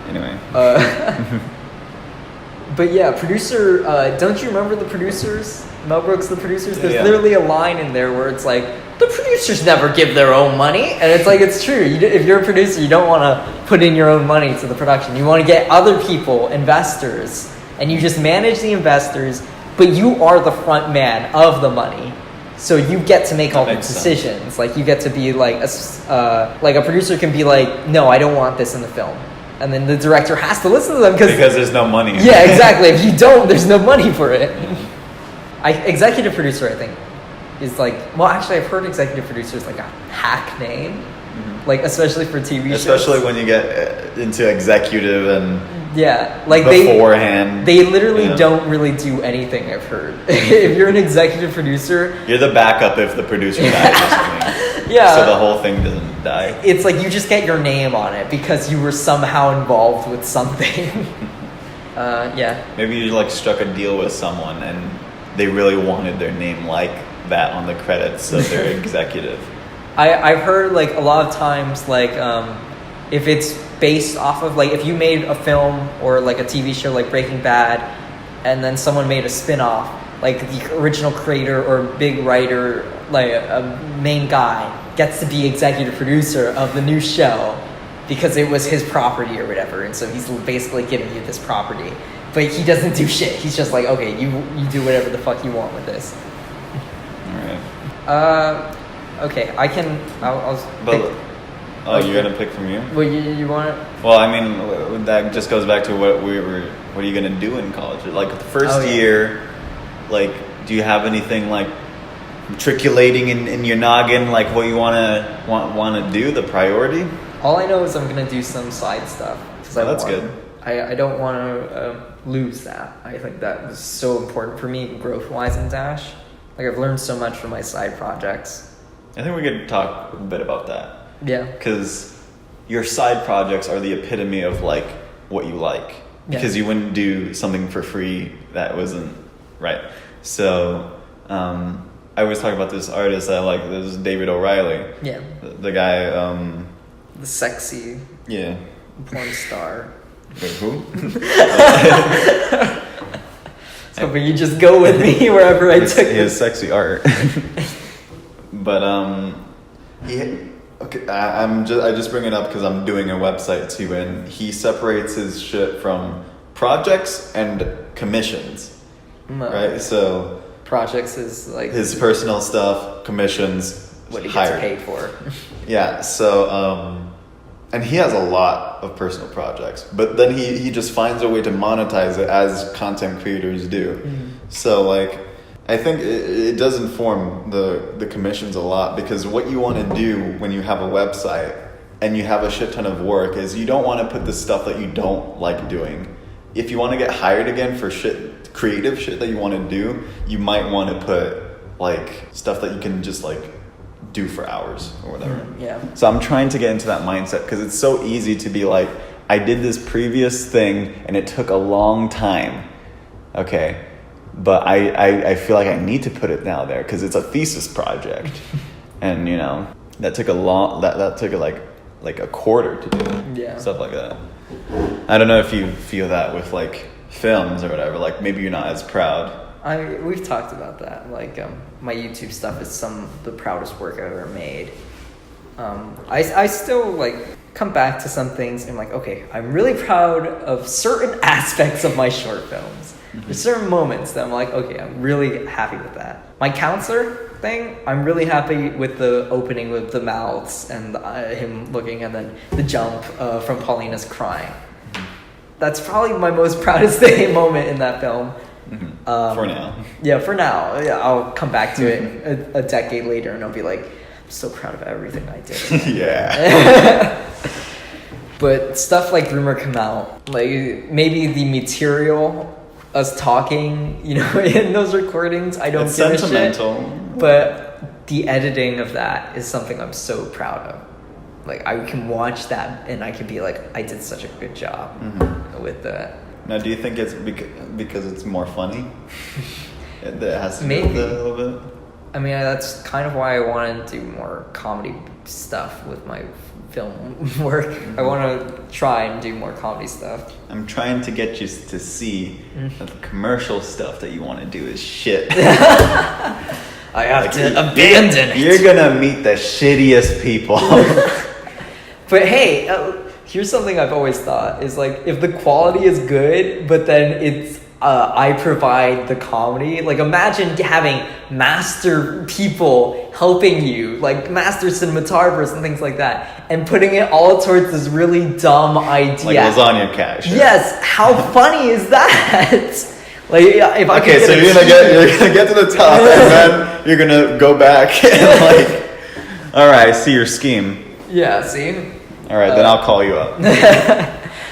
Anyway. But yeah, producer. Don't you remember the producers? Mel Brooks, the producers. There's Yeah. literally a line in there where it's like, the producers never give their own money, and it's like it's true. If you're a producer, you don't want to put in your own money to the production. You want to get other people, investors, and you just manage the investors, but you are the front man of the money, so you get to make all the decisions. Sense. Like you get to be like a producer can be like, no, I don't want this in the film, and then the director has to listen to them because there's no money. Yeah, exactly. If you don't, there's no money for it. Executive producer, I think, is like, well, actually, I've heard executive producer is like a hack name, like especially for TV shows. Especially when you get into executive and like beforehand. They literally don't really do anything. I've heard. If you're an executive producer, you're the backup if the producer dies or something. Yeah. So the whole thing doesn't die. It's like you just get your name on it because you were somehow involved with something. Yeah. Maybe you like struck a deal with someone and they really wanted their name like that on the credits, so they're executive. I've heard like a lot of times like if it's based off of like if you made a film or like a TV show like Breaking Bad and then someone made a spin-off, like the original creator or big writer, like a main guy gets to be executive producer of the new show, because it was his property or whatever, and so he's basically giving you this property, but he doesn't do shit. He's just like, okay, you do whatever the fuck you want with this. Alright. Okay, I'll you're gonna pick from you? Well, you want it? Well, I mean, that just goes back to what are you gonna do in college? Like the first year, like, do you have anything like matriculating in your noggin, like what you wanna do, the priority? All I know is I'm gonna do some side stuff. That's good. I don't want to lose that. I think that was so important for me growth-wise in Dash. Like, I've learned so much from my side projects. I think we could talk a bit about that. Yeah. Because your side projects are the epitome of, like, what you like. Because you wouldn't do something for free that wasn't right. So, I always talk about this artist that I like. This is David O'Reilly. Yeah. The guy... the sexy... Yeah. Porn star. Wait, who? So, but you just go with me wherever I took his sexy art. But I just bring it up because I'm doing a website too, and he separates his shit from projects and commissions, right? So projects is like his personal stuff, commissions, what he hired. gets paid for. Yeah. So and he has a lot of personal projects, but then he just finds a way to monetize it as content creators do. Mm-hmm. So like, I think it does inform the commissions a lot, because what you want to do when you have a website and you have a shit ton of work is you don't want to put the stuff that you don't like doing. If you want to get hired again for creative shit that you want to do, you might want to put like stuff that you can just like do for hours or whatever. Yeah. So I'm trying to get into that mindset, because it's so easy to be like, I did this previous thing and it took a long time. Okay. But I feel like I need to put it now there because it's a thesis project. And you know, that took that took like a quarter to do. Yeah. Stuff like that. I don't know if you feel that with like films or whatever, like maybe you're not as proud. We've talked about that. Like, my YouTube stuff is some of the proudest work I've ever made. I still like come back to some things and I'm like, okay, I'm really proud of certain aspects of my short films. Mm-hmm. There's certain moments that I'm like, okay, I'm really happy with that. My counselor thing, I'm really happy with the opening with the mouths and him looking, and then the jump from Paulina's crying. That's probably my most proudest moment in that film. Mm-hmm. For now. Yeah, for now. Yeah, I'll come back to it a decade later and I'll be like, I'm so proud of everything I did. Yeah. But stuff like Rumor Come Out, like maybe the material, us talking, you know, in those recordings, I don't give a shit. But the editing of that is something I'm so proud of. Like, I can watch that and I can be like, I did such a good job with that. Now, do you think it's because it's more funny? It has to maybe do with it a little bit? I mean, that's kind of why I want to do more comedy stuff with my film work. Mm-hmm. I want to try and do more comedy stuff. I'm trying to get you to see that the commercial stuff that you want to do is shit. I have to abandon it. You're going to meet the shittiest people. But hey, here's something I've always thought is like, if the quality is good, but then it's I provide the comedy. Like, imagine having master people helping you, like master cinematographers and things like that, and putting it all towards this really dumb idea. Like lasagna cash. Right? Yes. How funny is that? Like, if I okay, so you're gonna get to the top, and then you're gonna go back and like, all right, I see your scheme. Yeah. See. All right, then I'll call you up.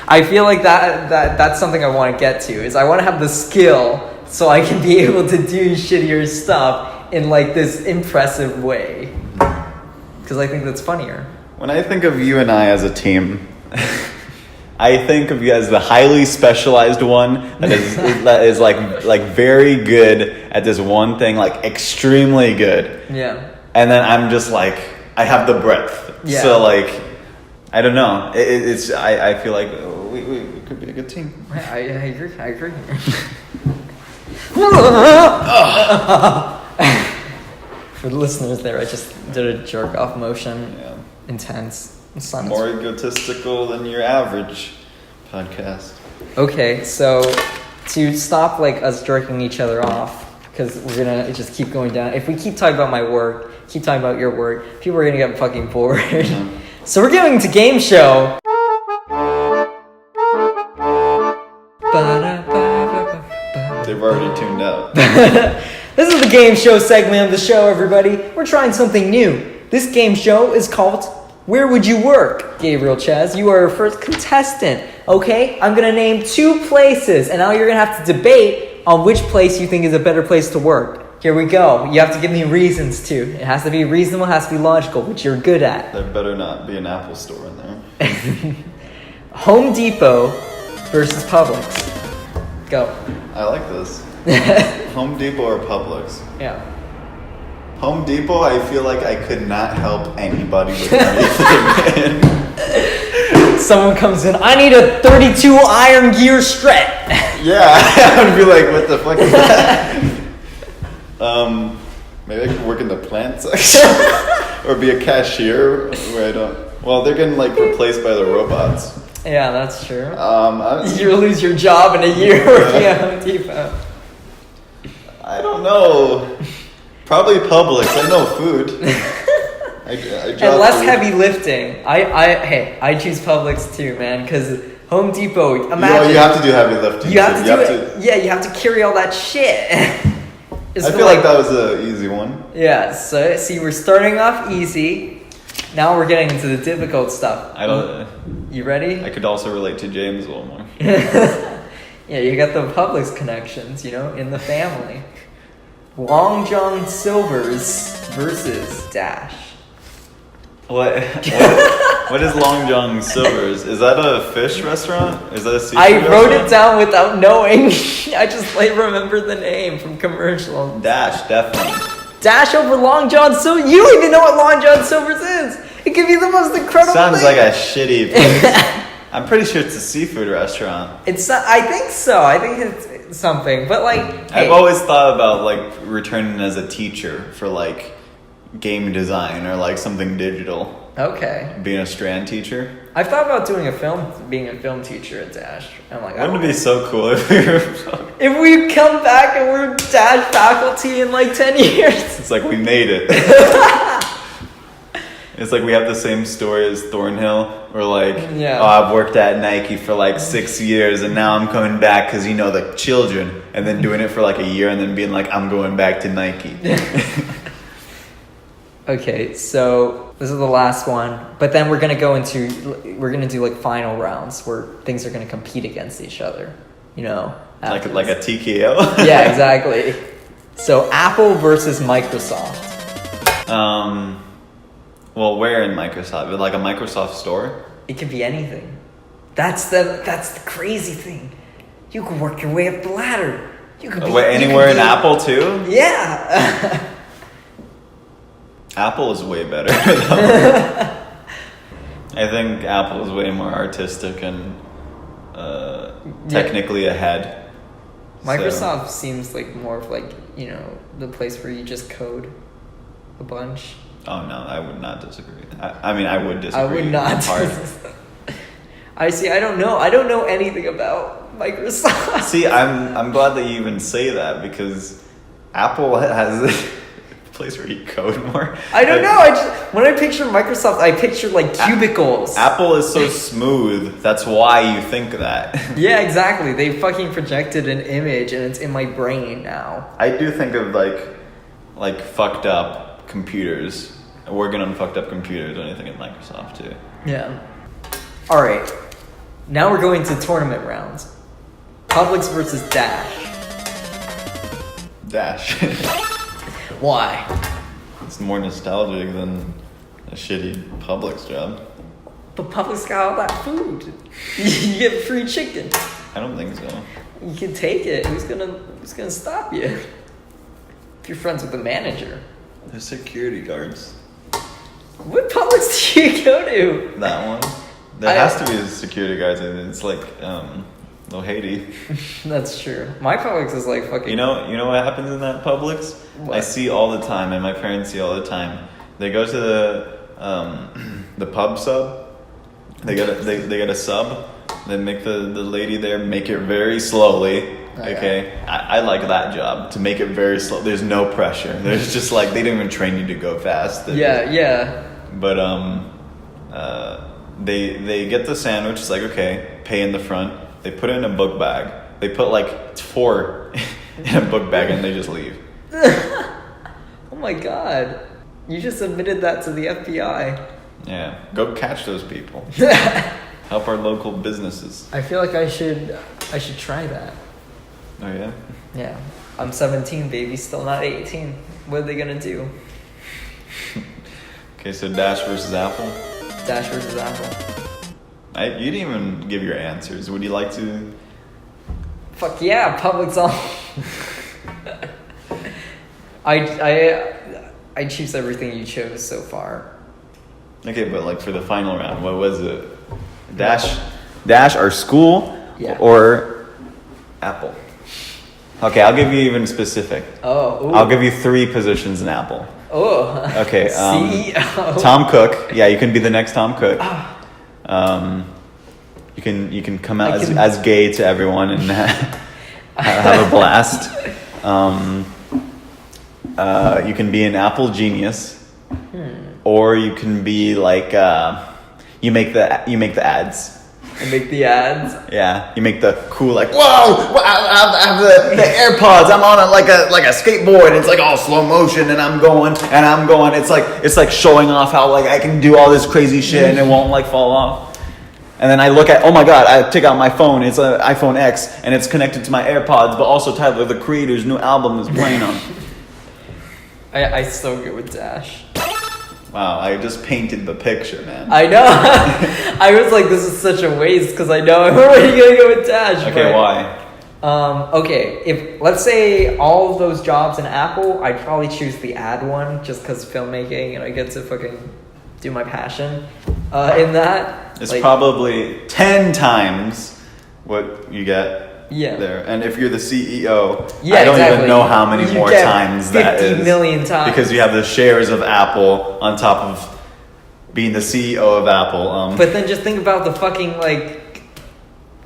I feel like that's something I want to get to, is I want to have the skill so I can be able to do shittier stuff in like this impressive way. Because I think that's funnier. When I think of you and I as a team, I think of you as the highly specialized one that is like very good at this one thing, like extremely good. Yeah. And then I'm just like, I have the breadth. Yeah. So like, I don't know. I feel like we could be a good team. I agree. For the listeners there, I just did a jerk off motion. Yeah. Intense. Silence. More egotistical than your average podcast. Okay, so to stop like us jerking each other off, because we're gonna just keep going down. If we keep talking about my work, keep talking about your work, people are gonna get fucking bored. Mm-hmm. So we're getting to game show. They've already tuned out. This is the game show segment of the show, everybody. We're trying something new. This game show is called Where Would You Work? Gabriel Chaz, you are our first contestant. Okay, I'm gonna name 2 places, and now you're gonna have to debate on which place you think is a better place to work. Here we go. You have to give me reasons too. It has to be reasonable, it has to be logical, which you're good at. There better not be an Apple store in there. Home Depot versus Publix. Go. I like this. Home Depot or Publix? Yeah. Home Depot, I feel like I could not help anybody with anything. Someone comes in, I need a 32 iron gear strut. Yeah, I would be like, what the fuck is that? Maybe I could work in the plant section. Or be a cashier where I don't... Well, they're getting like replaced by the robots. Yeah, that's true. You'll lose your job in a year working at Home Depot. I don't know. Probably Publix. I know food. I and less food. Heavy lifting. I choose Publix too, man, because Home Depot. Imagine you have to do heavy lifting. You have to do it. Yeah, you have to carry all that shit. I feel like that was an easy one. Yeah. So see, we're starting off easy. Now we're getting into the difficult stuff. I don't. You ready? I could also relate to James a little more. Yeah, you got the Publix connections, in the family. Long John Silver's versus Dash. What is Long John Silver's? Is that a fish restaurant? Is that a seafood I wrote restaurant? it down without knowing. I just remember the name from commercial. Dash, definitely. Dash over Long John Silver. You don't even know what Long John Silver's is. It could be the most incredible Sounds thing. like a shitty place. I'm pretty sure it's a seafood restaurant. I think so. I think it's something. But I've always thought about returning as a teacher for game design or something digital. Okay. Being a Strand teacher. I've thought about being a film teacher at Dash. I'm wouldn't it be so cool if we were... If we come back and we're Dash faculty in 10 years. It's like we made it. It's like we have the same story as Thornhill. We're I've worked at Nike for 6 years and now I'm coming back because the children. And then doing it for a year and then being I'm going back to Nike. Okay, so this is the last one. But then we're gonna do final rounds where things are gonna compete against each other. Like a TKO? Yeah, exactly. So Apple versus Microsoft. Well, where in Microsoft? A Microsoft store? It could be anything. That's the crazy thing. You can work your way up the ladder. You could be anywhere in Apple too? Yeah. Apple is way better. I think Apple is way more artistic and technically ahead. Microsoft seems more of the place where you just code a bunch. Oh no, I would not disagree. I would disagree. I would not. I see. I don't know. I don't know anything about Microsoft. See, I'm glad that you even say that because Apple has a place where you code more. I don't know. When I picture Microsoft, I picture cubicles. Apple is so smooth. That's why you think that. Yeah, exactly. They fucking projected an image, and it's in my brain now. I do think of fucked up computers. Working on fucked up computers or anything at Microsoft too. Yeah. All right. Now we're going to tournament rounds. Publix versus Dash. Dash. Why? It's more nostalgic than a shitty Publix job. But Publix got all that food. You get free chicken. I don't think so. You can take it. Who's gonna stop you? If you're friends with the manager. They're security guards. What Publix do you go to? That one. There has to be a security guards and it's Little Haiti. That's true. My Publix is fucking... You know what happens in that Publix? What? I see all the time and my parents see all the time. They go to the pub sub They get a sub. They make the lady there make it very slowly. Okay, I like that job, to make it very slow. There's no pressure. There's just like, they didn't even train you to go fast. Yeah. But they get the sandwich. It's like, okay, pay in the front. They put it in a book bag. They put like 4 in a book bag and they just leave. Oh my god. You just admitted that to the FBI. Yeah, go catch those people. Help our local businesses. I feel like I should try that. Oh yeah? Yeah. I'm 17, baby, still not 18. What are they gonna do? Okay, so Dash versus Apple. Dash versus Apple. You didn't even give your answers. Would you like to? Fuck yeah, public's on. I choose everything you chose so far. Okay, but like for the final round, what was it? Dash or school, or Apple? Okay, I'll give you even specific. Oh. Ooh. I'll give you 3 positions in Apple. Oh. Okay. CEO. Tom Cook. Yeah, you can be the next Tom Cook. You can come out as gay to everyone and have a blast. You can be an Apple genius, or you can be like you make the ads. I make the ads. Yeah, you make the cool like, whoa! I have the AirPods. I'm on it like a skateboard. And it's like all slow motion, and I'm going. It's like showing off how like I can do all this crazy shit and it won't like fall off. And then I look at, oh my god, I take out my phone. It's an iPhone X, and it's connected to my AirPods, but also Tyler, the Creator's new album is playing on. I still go with Dash. Wow, I just painted the picture, man. I know. I was like, this is such a waste because I know I'm already gonna go with Dash. Okay, why? Okay, if let's say all of those jobs in Apple, I'd probably choose the ad one just because filmmaking and I get to fucking do my passion in that. It's like, probably 10 times what you get. Yeah. There. And if you're the CEO, yeah, I don't even know how many more times that is. 50 million times. Because you have the shares of Apple on top of being the CEO of Apple. But then just think about the fucking, like,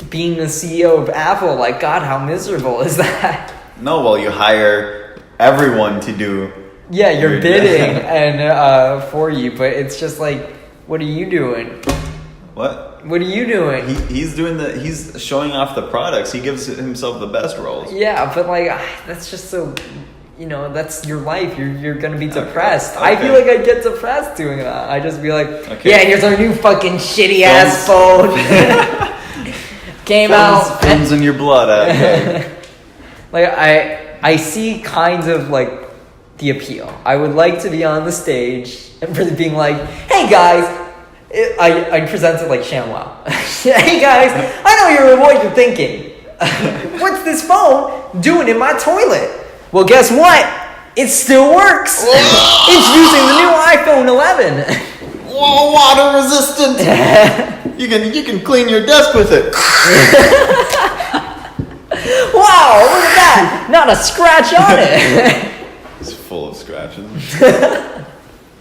being the CEO of Apple. Like, God, how miserable is that? No, well, you hire everyone to do... Yeah, you're bidding and for you, but it's just like, what are you doing? What? What are you doing? He's showing off the products. He gives himself the best roles. Yeah, but like that's just so, that's your life. You're gonna be depressed. Okay. I feel like I'd get depressed doing that. I'd just be like, yeah, here's our new fucking shitty ass phone. Came out. Films in your blood. Like I see kinds of like the appeal. I would like to be on the stage and really being like, hey guys. I present it like ShamWow. Hey guys, I know what you're thinking. What's this phone doing in my toilet? Well, guess what? It still works. It's using the new iPhone 11. Whoa, water resistant. You can clean your desk with it. Wow, look at that. Not a scratch on it. It's full of scratches.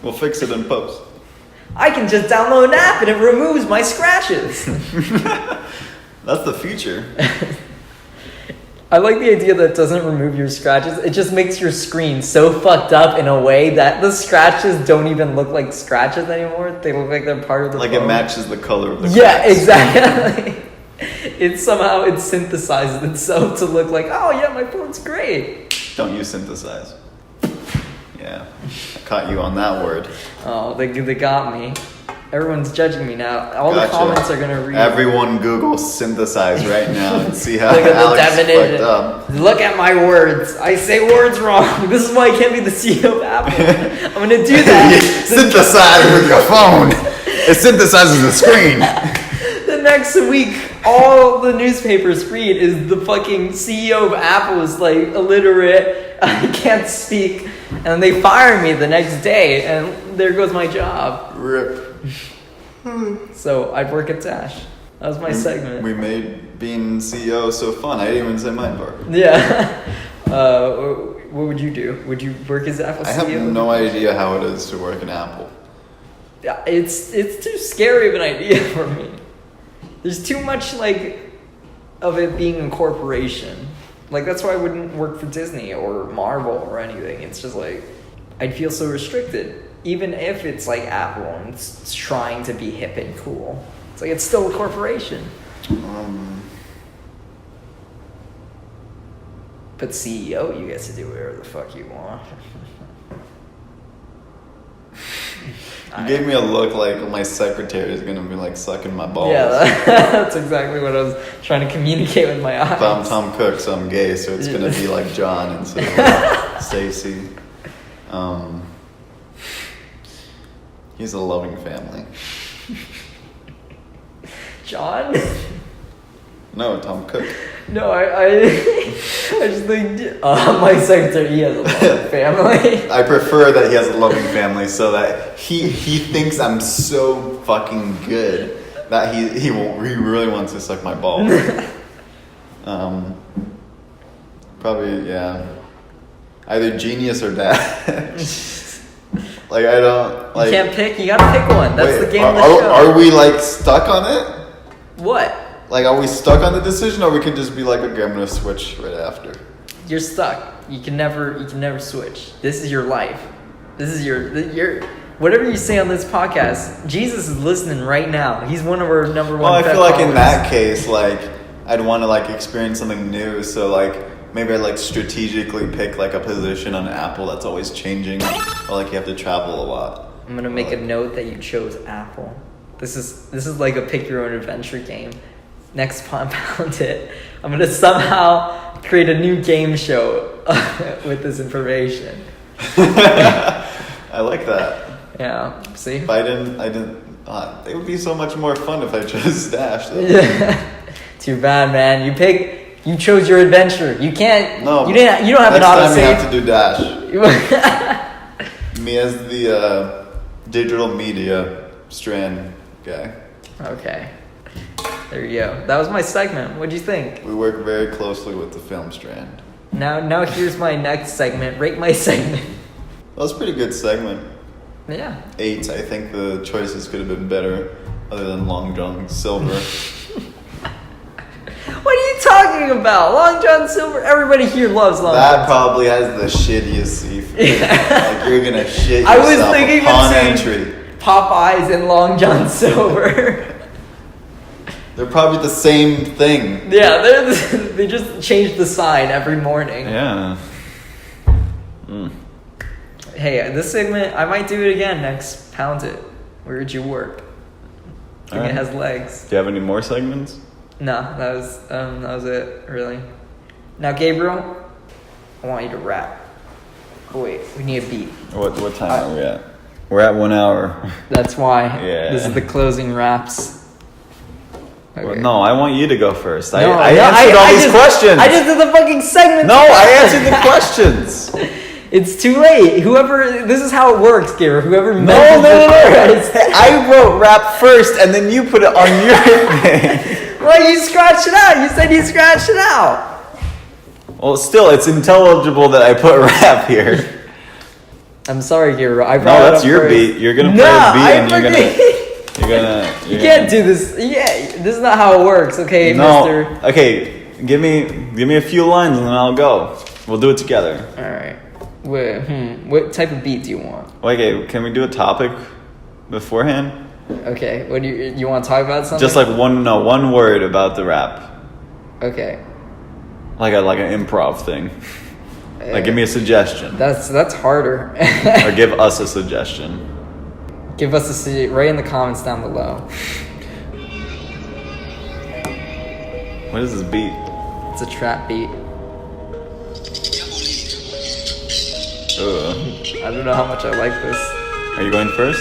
We'll fix it in post. I can just download an app and it removes my scratches. That's the future. I like the idea that it doesn't remove your scratches. It just makes your screen so fucked up in a way that the scratches don't even look like scratches anymore. They look like they're part of the phone. It matches the color of the Yeah, cracks. Exactly. It synthesizes itself to look like, oh yeah, my phone's great. Don't use synthesize. Yeah, I caught you on that word. Oh, they got me. Everyone's judging me now. All the comments are gonna read. Everyone Google synthesize right now and see how Look at Alex the definition. fucked up. Look at my words. I say words wrong. This is why I can't be the CEO of Apple. I'm gonna do that. Synthesize with your phone. It synthesizes the screen. The next week, all the newspapers read is the fucking CEO of Apple is like illiterate. I can't speak. And they fire me the next day, and there goes my job. RIP. So I'd work at Dash. That was my segment. We made being CEO so fun. I didn't even say my part. Yeah. What would you do? Would you work as Apple CEO? I have no idea how it is to work in Apple. it's too scary of an idea for me. There's too much like of it being a corporation. Like that's why I wouldn't work for Disney or Marvel or anything. It's just like I'd feel so restricted. Even if it's like Apple and it's trying to be hip and cool. It's like it's still a corporation. But CEO, you get to do whatever the fuck you want. You gave me a look like my secretary is gonna be like sucking my balls. Yeah, that's exactly what I was trying to communicate with my eyes. But I'm Tom Cook, so I'm gay, so it's gonna be like John instead of Stacy. He's a loving family. John? No, Tom Cook. No, I just think my secretary, he has a loving family. I prefer that he has a loving family so that he thinks I'm so fucking good that he really wants to suck my balls. Probably, yeah. Either genius or dad. Like I don't like. You can't pick. You gotta pick one. That's the game of the show. Are we like stuck on it? What? Like, are we stuck on the decision, or we can just be like, okay, I'm gonna switch right after? You're stuck. You can never switch. This is your life. This is your whatever you say on this podcast. Jesus is listening right now. He's one of our number one. Well, I feel followers. like in that case, like I'd want to like experience something new. So like maybe I'd like strategically pick like a position on Apple that's always changing, or like you have to travel a lot. I'm gonna make a note that you chose Apple. This is like a pick your own adventure game. Next Pound It, I'm gonna somehow create a new game show with this information. I like that. Yeah. See. If I didn't. It would be so much more fun if I chose Dash. Though. Too bad, man. You chose your adventure. You can't. No. You didn't. You don't have an autosave. Next time you have to do Dash. Me as the digital media strand guy. Okay. There you go. That was my segment. What'd you think? We work very closely with the film strand. Now here's my next segment. Rate my segment. That was a pretty good segment. Yeah. 8. I think the choices could have been better, other than Long John Silver. What are you talking about? Long John Silver. Everybody here loves Long John. That probably has the shittiest seafood. Like you're gonna shit yourself I was thinking upon between entry. Popeyes and Long John Silver. They're probably the same thing. Yeah, they just change the sign every morning. Yeah. Hey, this segment, I might do it again next Pound It. Where'd you work? I think it has legs. Do you have any more segments? No, that was it, really. Now, Gabriel, I want you to rap. Oh, wait, we need a beat. What time are we at? We're at 1 hour. That's why. Yeah. This is the closing raps. Okay. Well, no, I want you to go first. I answered these questions. I just did the fucking segment. No, I answered the questions. It's too late. This is how it works, Gabriel. Whoever No. I wrote rap first, and then you put it on your thing. Well, you scratched it out. You said you scratched it out. Well, still, it's intelligible that I put rap here. I'm sorry, Gabriel. I No, brought it that's up your first. beat. You're gonna play a beat, and you're gonna. You can't do this. Yeah, this is not how it works. Okay, no. Mister. Okay, give me a few lines, and then I'll go. We'll do it together. All right. What type of beat do you want? Okay, can we do a topic beforehand? Okay. What do you want to talk about something? Just like one word about the rap. Okay. Like an improv thing. Like give me a suggestion. That's harder. Or give us a suggestion. Give us right in the comments down below. What is this beat? It's a trap beat. Ugh. I don't know how much I like this. Are you going first?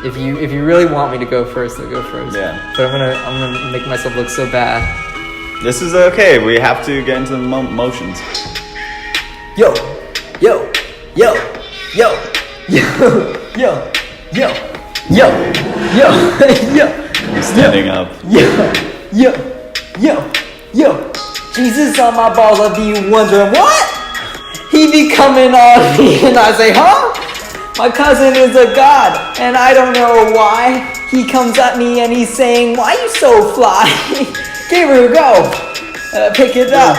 If you really want me to go first, I'll go first. Yeah. But I'm gonna make myself look so bad. This is okay. We have to get into the motions. Yo, yo, yo, yo, yo, yo, yo, yo, yo, yo. I'm standing up. Yo. Jesus on my balls, I be wondering what? He be coming on me and I say, huh? My cousin is a god, and I don't know why. He comes at me and he's saying, why you so fly? Gabriel, go. Pick it up.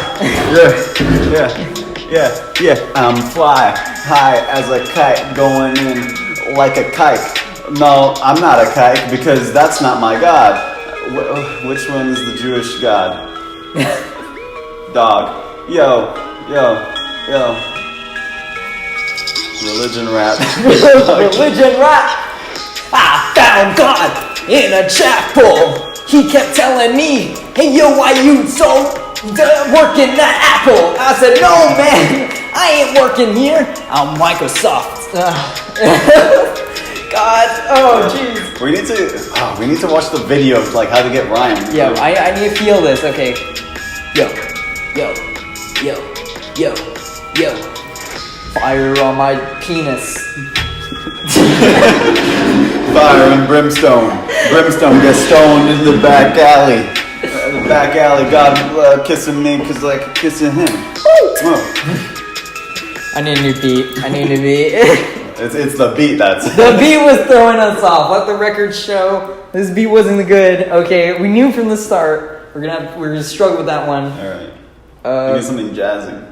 Yeah. I'm fly high as a kite, going in like a kite. No, I'm not a kite because that's not my god. Which one is the Jewish god? Dog. Yo. Religion rap. Religion rap. I found God in a chapel. He kept telling me, hey yo, why you so working that Apple? I said, no man, I ain't working here. I'm Microsoft. God, oh jeez. We need to watch the video of like how to get rhymes. Yo, I need to feel this. Okay. Yo. Fire on my penis. Fire and brimstone. Brimstone gets stoned in the back alley. The back alley, God kissing me because like kissing him. I need a new beat. It's the beat that's... The beat was throwing us off. Let the record show. This beat wasn't good. Okay, we knew from the start. We're gonna struggle with that one. Alright. Give me something jazzy.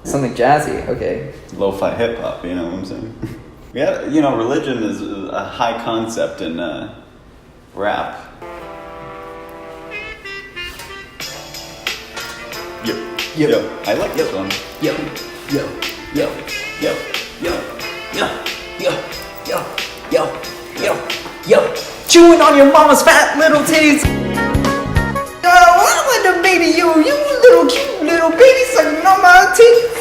Something jazzy, okay. Lo-fi hip-hop, you know what I'm saying? Yeah, you know, religion is a high concept in rap. Yo. I like this one. Yo. Chewing on your mama's fat little titties. I want a baby, you little cute little baby sucking on my titties.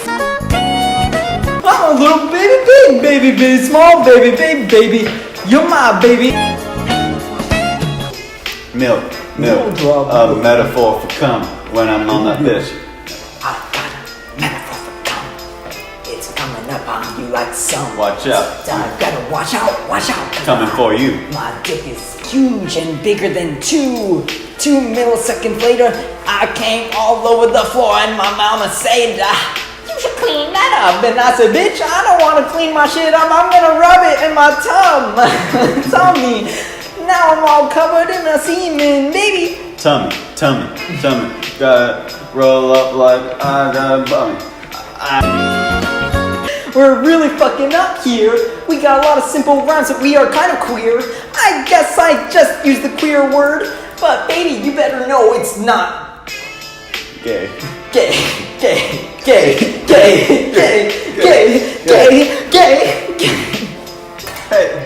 I'm a little baby, big baby, small baby. You're my baby. Milk. A metaphor for cum when I'm on that bitch. I got a metaphor for cum. It's coming up on you like some. Watch out. I gotta watch out. Coming for you. My dick is huge and bigger than 2 milliseconds later, I came all over the floor and my mama said, you should clean that up. And I said, bitch, I don't want to clean my shit up. I'm gonna rub it in my tummy. Now I'm all covered in a semen, baby. Tummy. Gotta roll up like I got a bummy. We're really fucking up here. We got a lot of simple rhymes, but we are kind of queer. I guess I just used the queer word. But baby, you better know it's not Gay. Hey.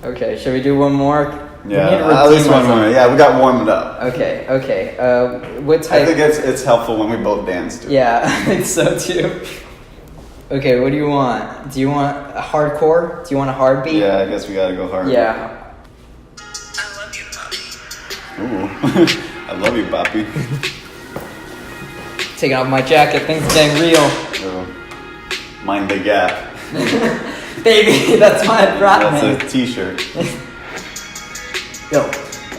Okay, should we do one more? Yeah, at least one more. Yeah, we got warmed up. Okay. What type? I think it's helpful when we both dance too. Yeah, I think so too. Okay, what do you want? Do you want a hardcore? Do you want a hard beat? Yeah, I guess we gotta go hard. Yeah. Ooh, I love you, Papi. Taking off my jacket, things are getting real. Mind the gap. Baby, that's my rap name. That's a t-shirt. Yo.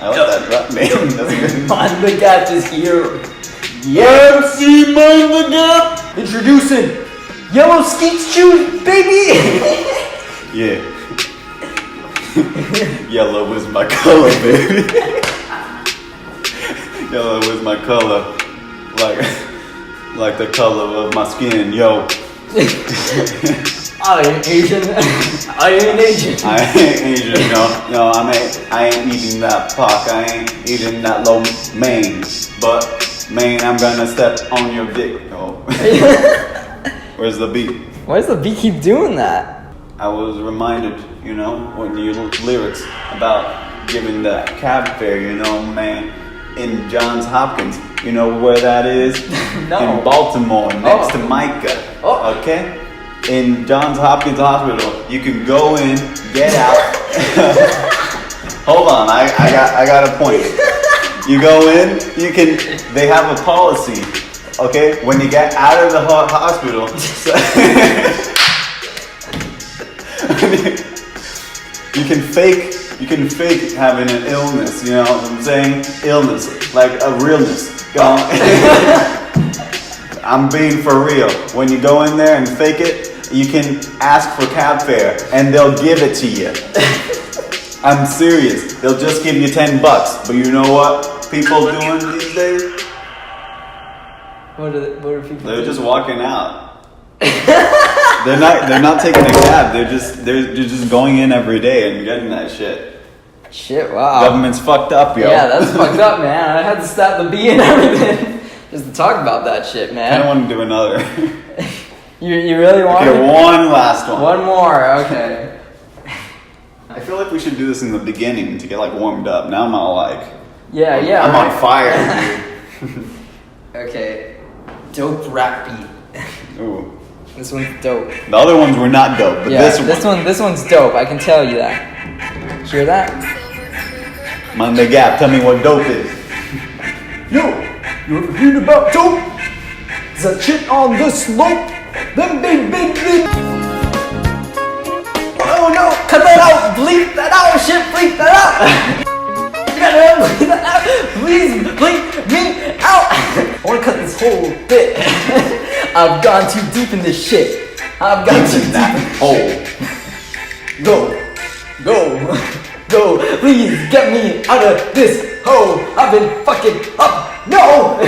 I like that rap name. That's good. Mind the gap is here. Yeah. MC Mind the Gap. Introducing Yellow Skeets Shoes, baby. Yeah. Yellow is my color, baby. Yellow is my color, like the color of my skin, yo. I ain't Asian. I ain't Asian, no. I ain't eating that pork. I ain't eating that lo mein. But man, I'm gonna step on your dick. Oh. Where's the beat? Why does the beat keep doing that? I was reminded, when your lyrics about giving that cab fare, man. In Johns Hopkins, you know where that is? No. In Baltimore, next to Micah. Okay? In Johns Hopkins Hospital, you can go in, get out. Hold on, I got a point. You go in, they have a policy, okay? When you get out of the hospital, you can fake having an illness, you know what I'm saying? Illness, like a realness. I'm being for real. When you go in there and fake it, you can ask for cab fare and they'll give it to you. I'm serious. They'll just give you $10. But you know what people doing these days? What are people They're doing? just walking out. They're not taking a cab. They're just going in every day and getting that shit. Shit, wow. Government's fucked up, yo. Yeah, that's fucked up, man. I had to stop the bee and everything just to talk about that shit, man. I don't want to do another. You really want Okay, it? one last one. One more, okay. I feel like we should do this in the beginning to get like warmed up. Now I'm all like, Yeah. I'm right. on fire, dude. Okay. Dope rap beat. Ooh. This one's dope. The other ones were not dope, but Yeah, this one's dope. I can tell you that. Hear that? Monday Gap, tell me what dope is. Yo, you ever heard about dope? That shit on the slope. Them big. Oh no, cut that out, bleep that out, shit, bleep that out. You gotta bleep that out. Please bleep me out. I wanna cut this whole bit. I've gone too deep in this shit. I've gone too deep. That hole. Go, please get me out of this hole. I've been fucking up. No.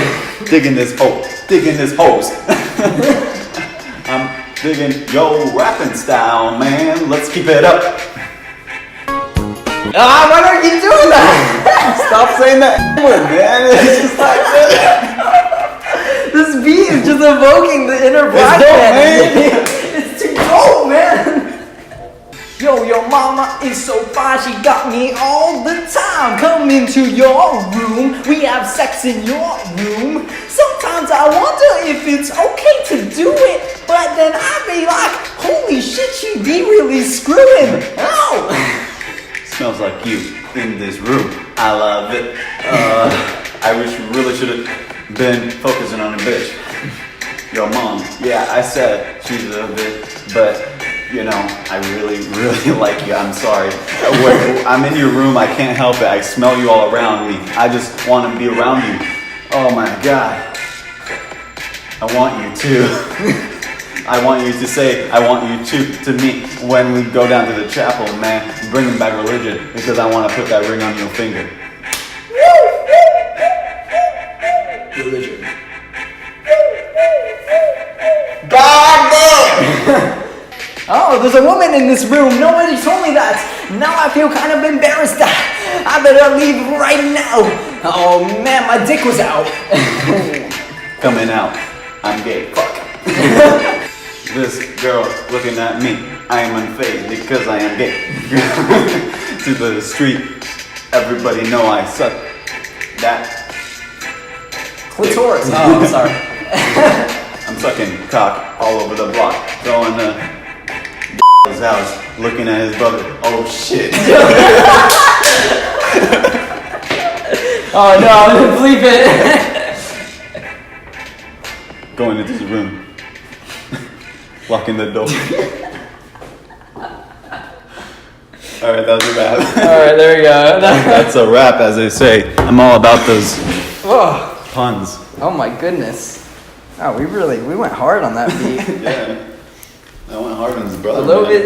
Digging this hole. I'm digging your rapping style, man. Let's keep it up. Why are you doing that? Stop saying that word, man. It's just like This beat is just evoking the inner black dope, man. It's too dope, man. Yo, your mama is so fine, she got me all the time. Come into your room, we have sex in your room. Sometimes I wonder if it's okay to do it, but then I be like, holy shit, she be really screwing. Ow! Smells like you in this room. I love it. I wish you really should have been focusing on a bitch. Your mom, yeah, I said she's a bitch, but you know, I really like you. I'm sorry. I'm in your room. I can't help it. I smell you all around me. I just want to be around you. Oh my God. I want you to. I want you to say, I want you to me when we go down to the chapel, man. Bringing back religion because I want to put that ring on your finger. Religion. God damn! Oh, there's a woman in this room. Nobody told me that. Now I feel kind of embarrassed. I better leave right now. Oh man, my dick was out. Coming out. I'm gay. Fuck. This girl looking at me. I am unfazed because I am gay. To the street. Everybody know I suck. That. Clitoris. Oh, I'm sorry. I'm sucking cock all over the block. Going to his house, looking at his brother. Oh shit. Oh no, I'm gonna bleep it. Going into his room. Locking the door. Alright, that was a wrap. Alright, there we go. That's a wrap, as they say. I'm all about those Oh, puns. oh my goodness. Oh, we went hard on that beat. Yeah. I went hard on his brother. A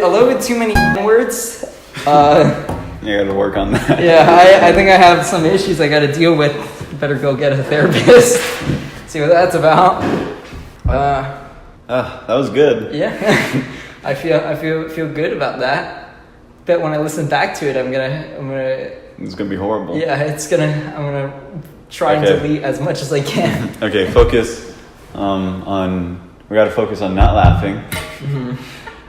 little bit too many words. You gotta work on that. Yeah, I think I have some issues I gotta deal with. Better go get a therapist. See what that's about. That was good. Yeah. I feel good about that. Bet when I listen back to it, I'm gonna. It's gonna be horrible. Yeah, I'm gonna try and delete as much as I can. Okay, focus on. We gotta focus on not laughing. Mm-hmm.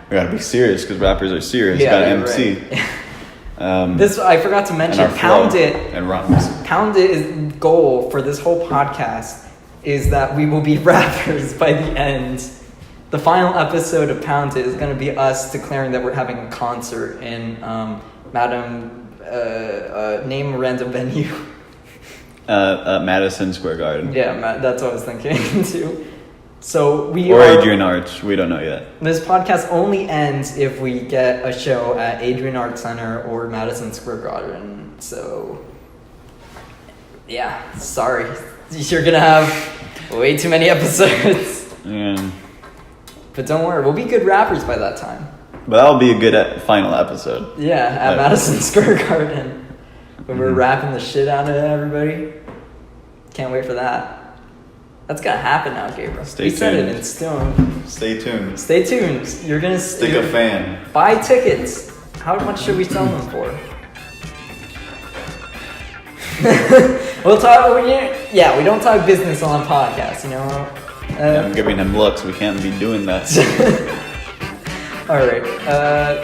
We gotta be serious because rappers are serious. Yeah, Gotta right. MC. This I forgot to mention. And our Pound flow It. and rhymes. Pound It goal for this whole podcast is that we will be rappers by the end. The final episode of Pound It is going to be us declaring that we're having a concert in name a random venue. Madison Square Garden. Yeah, that's what I was thinking too. So Or Adrian Arch. We don't know yet. This podcast only ends if we get a show at Adrian Arts Center or Madison Square Garden. So, yeah, sorry. You're going to have way too many episodes. Yeah. But don't worry, we'll be good rappers by that time. But that'll be a good final episode. Yeah, at Madison Square Garden. When we're rapping the shit out of everybody. Can't wait for that. That's gonna happen now, Gabriel. Stay tuned. Set it in stone. Stay tuned. Stay tuned. You're gonna Stick a fan. Buy tickets. How much should we sell them for? We'll talk. We don't talk business on podcasts, you know. I'm giving him looks. We can't be doing that. All right.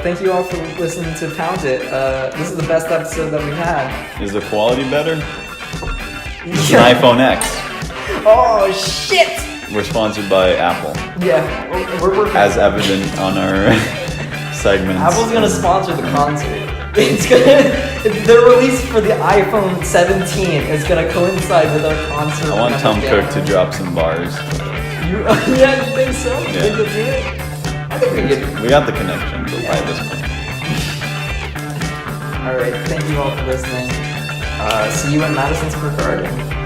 Thank you all for listening to Pound It. This is the best episode that we've had. Is the quality better? It's an iPhone X. Oh shit! We're sponsored by Apple. Yeah, we're working. As evident on our segments. Apple's gonna sponsor the concert. It's gonna. The release for the iPhone 17 is gonna coincide with our concert. I want Tom Cook to drop some bars. You think so? You think he'll do it? I think we get. We got the connection by this point. All right. Thank you all for listening. See you in Madison Square Garden.